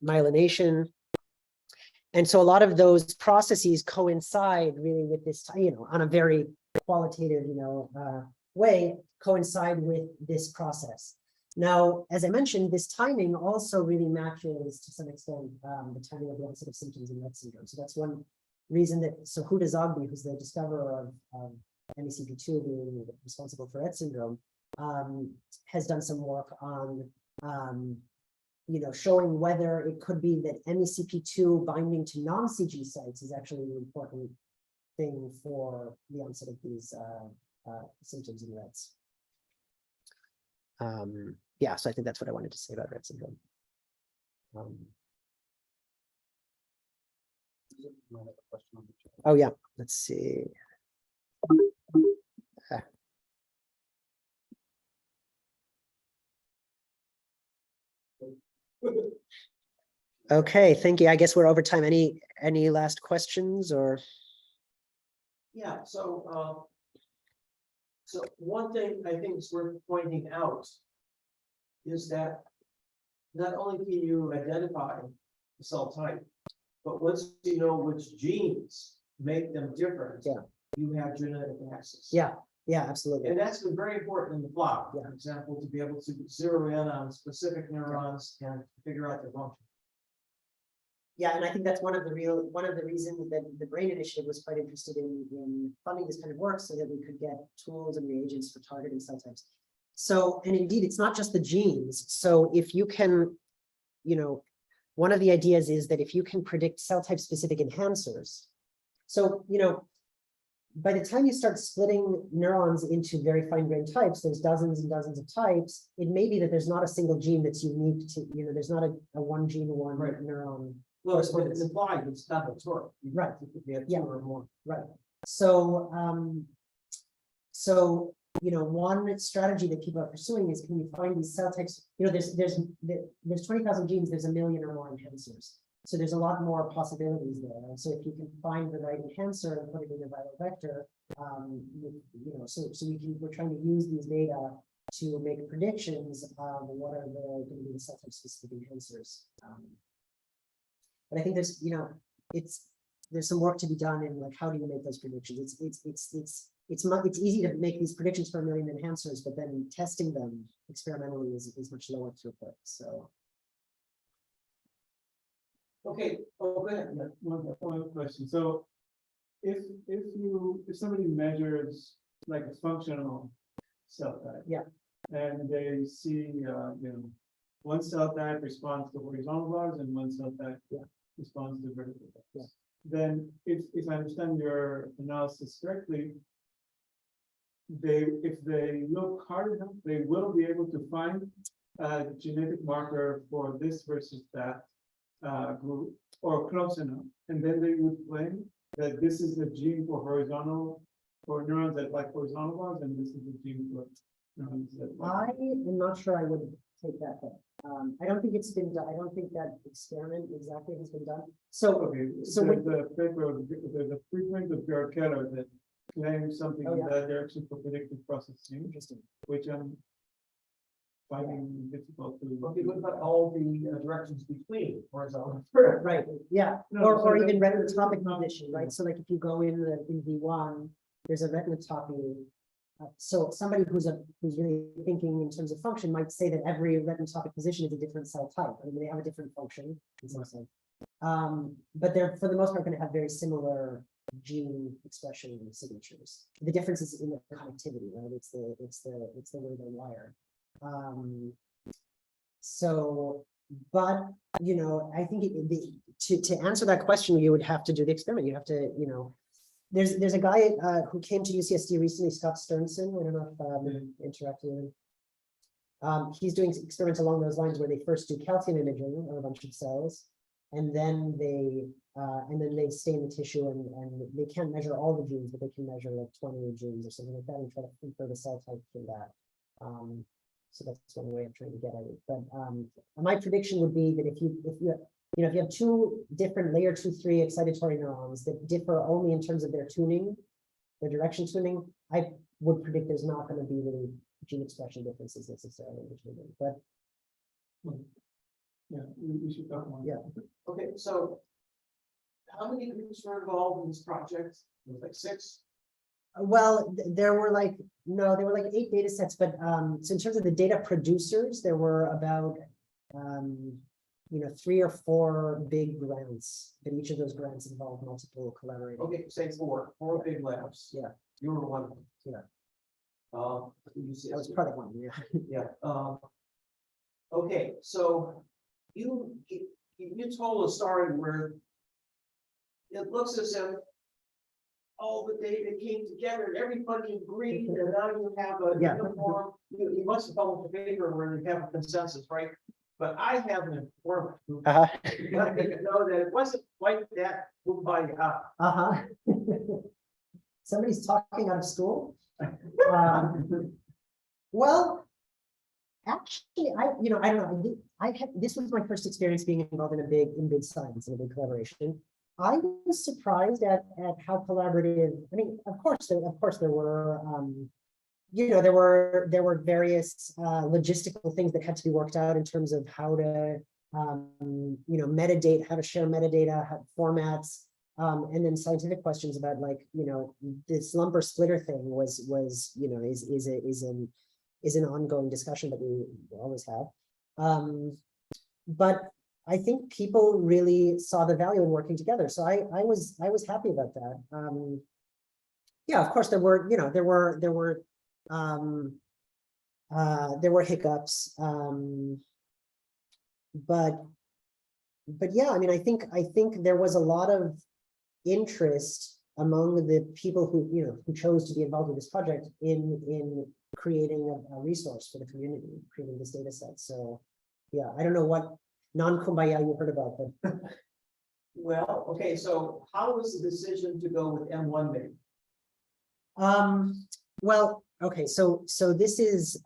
myelination. And so a lot of those processes coincide really with this, on a very qualitative, way, coincide with this process. Now, as I mentioned, this timing also really matches to some extent the timing of the onset of symptoms in Rett syndrome. So that's one reason that, so Huda Zogby, who's the discoverer of MECP2 being responsible for Rett syndrome, has done some work on, showing whether it could be that MECP2 binding to non-CG sites is actually an important thing for the onset of these symptoms in Rett's. Yeah, so I think that's what I wanted to say about Rett syndrome. Oh yeah, let's see. Okay, thank you. I guess we're over time. Any last questions or? Yeah, so one thing I think is worth pointing out is that not only can you identify the cell type, but once you know which genes make them different, Yeah. you have genetic access. Yeah, absolutely. And that's been very important in the flower, Yeah. for example, to be able to zero in on specific neurons and figure out their function. Yeah, and I think that's one of the reasons that the Brain Initiative was quite interested in funding this kind of work so that we could get tools and reagents for targeting cell types. So, and indeed, it's not just the genes. So if you can, one of the ideas is that if you can predict cell type specific enhancers, so, by the time you start splitting neurons into very fine-grained types, there's dozens and dozens of types. It may be that there's not a single gene that's unique to, there's not a one gene, one Right. neuron. Well, it's implied, it's not a tort. Right. We have Yeah. two or more. Right. So, one strategy that people are pursuing is, can you find these cell types? There's 20,000 genes, there's 1 million or more enhancers. So there's a lot more possibilities there. And so if you can find the right enhancer and put it in a viral vector, we're trying to use these data to make predictions of what are going to be the cell type specific enhancers. But I think there's some work to be done in like, how do you make those predictions? It's easy to make these predictions for 1 million enhancers, but then testing them experimentally is much lower throughput. So. Okay, go ahead. Yeah, one question. So if somebody measures like a functional cell type. Yeah. And they see, one cell type responds to horizontal bars and one cell type responds to vertical bars. Yeah. Then if I understand your analysis correctly, if they look hard enough, they will be able to find a genetic marker for this versus that group, or close enough, and then they would claim that this is the gene for neurons that like horizontal bars, and this is the gene for neurons that I like. am not sure I would take that bet. I don't think it's been done. I don't think that experiment exactly has been done. So, Okay, so there's a preprint of Pierre Keller that claims something Oh, in yeah. that direction for predictive processing, interesting. which I'm finding difficult to. Okay, what about all the directions between horizontal? Right, yeah, No, or so even that- retinotopic condition, right? So like if you go in V1, there's a retinotopy. So somebody who's really thinking in terms of function might say that every retinotopic position is a different cell type. I mean, they have a different function in some sense. But they're for the most part going to have very similar gene expression signatures. The difference is in the connectivity, right? It's the way they're wired. But I think to answer that question, you would have to do the experiment. You have to, there's a guy who came to UCSD recently, Scott Sternson. I don't know if interacted with him. He's doing experiments along those lines where they first do calcium imaging on a bunch of cells, and then they stay in the tissue and they can't measure all the genes, but they can measure like 20 genes or something like that and try to infer the cell type from that. So that's one way of trying to get at it. But my prediction would be that if you have two different layer 2-3 excitatory neurons that differ only in terms of their tuning, their direction tuning, I would predict there's not going to be really gene expression differences necessarily between them. But Yeah, we should talk more. Yeah. Okay, so how many groups were involved in this project? It was like 6. well, there were like 8 data sets, but so in terms of the data producers, there were about 3 or 4 big grants, but each of those grants involved multiple collaborators. Okay, say 4 big labs. Yeah. You were one of them. Yeah. I I was part of one, yeah. Yeah. Okay, so you told a story where it looks as if all the data came together and everybody agreed, and now you have a Yeah. uniform. You must have published a paper where you have a consensus, right? But I have an informant who let me know that it wasn't quite that by Somebody's talking out of school. Well, actually, I don't know. This was my first experience being involved in big science, in a big collaboration. I was surprised at how collaborative. I mean, of course there were, there were various logistical things that had to be worked out in terms of how to, metadata, how to share metadata, how formats, and then scientific questions about this lumper splitter thing is an ongoing discussion that we always have. But I think people really saw the value in working together. So I was happy about that. Yeah, of course there were, you know, there were hiccups. But yeah, I mean, I think there was a lot of interest among the people who, you know, who chose to be involved in this project in creating a resource for the community, creating this data set. So yeah, I don't know what non-kumbaya you heard about, but Well, okay, so how was the decision to go with M1 made? well, okay, so this is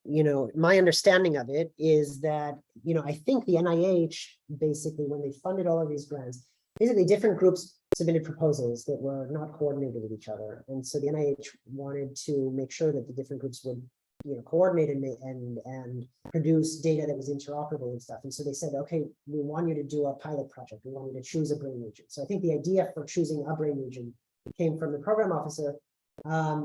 you know, my understanding of it is that, you know, I think the NIH basically, when they funded all of these grants, basically different groups submitted proposals that were not coordinated with each other. And so the NIH wanted to make sure that the different groups would, you know, coordinate and produce data that was interoperable and stuff. And so they said, okay, we want you to do a pilot project. We want you to choose a brain region. So I think the idea for choosing a brain region came from the program officer. I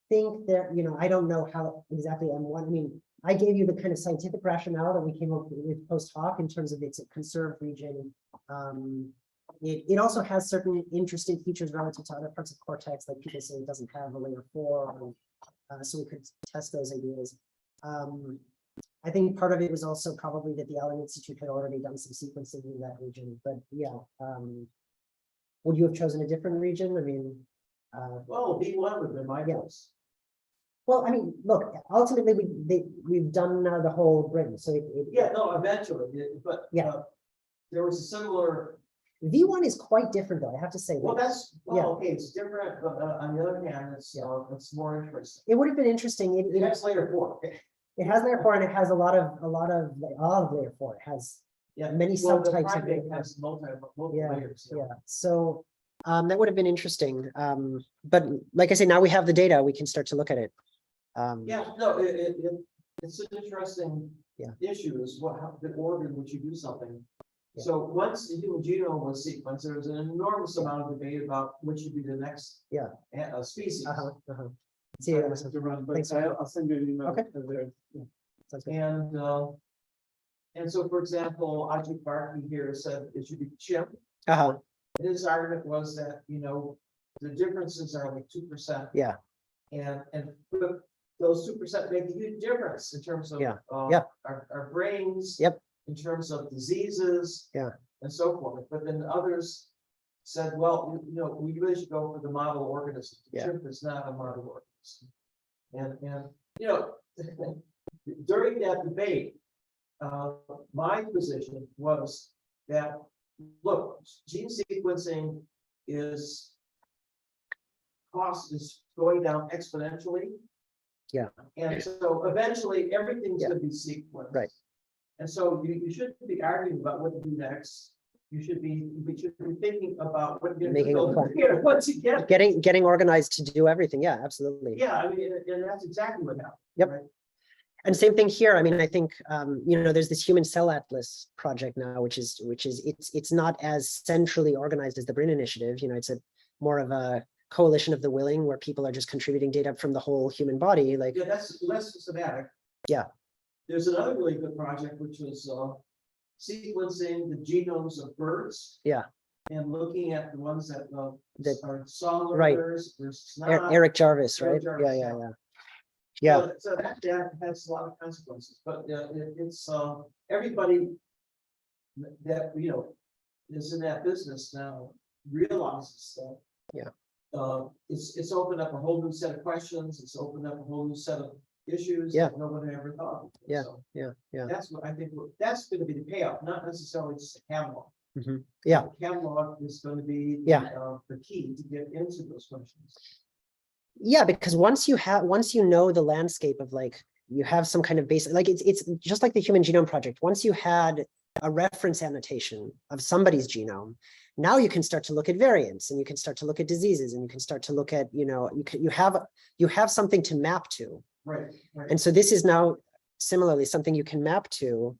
think that, you know, I don't know how exactly M1, I mean, I gave you the kind of scientific rationale that we came up with post hoc in terms of it's a conserved region. It also has certain interesting features relative to other parts of cortex, like people say it doesn't have a layer 4, so we could test those ideas. I think part of it was also probably that the Allen Institute had already done some sequencing in that region, but yeah. Would you have chosen a different region? I mean, Well, B1 would have been my Yeah. choice. well, I mean, look, ultimately we've done the whole brain, so Yeah, no, eventually, but Yeah. there was a similar, V1 is quite different, though, I have to say. well, that's, Yeah. well, okay, it's different, but on the other hand, it's more interesting. It would have been interesting. It has layer 4. It has layer 4 and it has a lot of layer 4. It has Yeah. many Well, the subtypes of primate layer 4. has multiple Yeah, layers. Yeah, so that would have been interesting. But like I say, now we have the data, we can start to look at it. Yeah, no, it's an interesting Yeah. issue is how the order in which you do something. Yeah. So once the human genome was sequenced, there was an enormous amount of debate about which should be the next Yeah. Species. See you. I have to run, but Thanks. I'll send you an email. Okay. Sounds good. And so, for example, Ajit Barkey here said it should be chimp. His argument was that, you know, the differences are like 2%. Yeah. And those 2% make a huge difference in terms of Yeah. our brains. Yep. In terms of diseases. Yeah. And so forth. But then others said, well, you know, we really should go for the model organism. The Yeah. chimp is not a model organism. And you know, during that debate, my position was that, look, gene sequencing cost is going down exponentially. Yeah. And so eventually everything's Yeah. going to be sequenced. Right. And so you shouldn't be arguing about what to do next. We should be thinking about what you're Making a going plan. to do once you get. Getting organized to do everything. Yeah, absolutely. Yeah, I mean, and that's exactly what happened. Yep. right? And same thing here. I mean, I think you know, there's this Human Cell Atlas project now, which is it's not as centrally organized as the Brain Initiative. You know, it's more of a coalition of the willing, where people are just contributing data from the whole human body. Like, Yeah, that's less systematic. Yeah. There's another really good project, which was sequencing the genomes of birds. Yeah. And looking at the ones that That- are songless Right. versus not. Eric Jarvis, right? Eric Jarvis, Yeah. Yeah. So that has a lot of consequences, but it's everybody that, you know, is in that business now realizes that. Yeah. It's opened up a whole new set of questions. It's opened up a whole new set of issues. Yeah. that no one ever thought of. Yeah. So Yeah. that's what I think, that's going to be the payoff, not necessarily just a catalog. Yeah. The catalog is going to be the key to get into those questions. Yeah, because once you know the landscape of, like, you have some kind of basic, like, it's just like the Human Genome Project. Once you had a reference annotation of somebody's genome, now you can start to look at variants, and you can start to look at diseases, and you can start to look at, you know, you have something to map to. Right. And so this is now similarly something you can map to.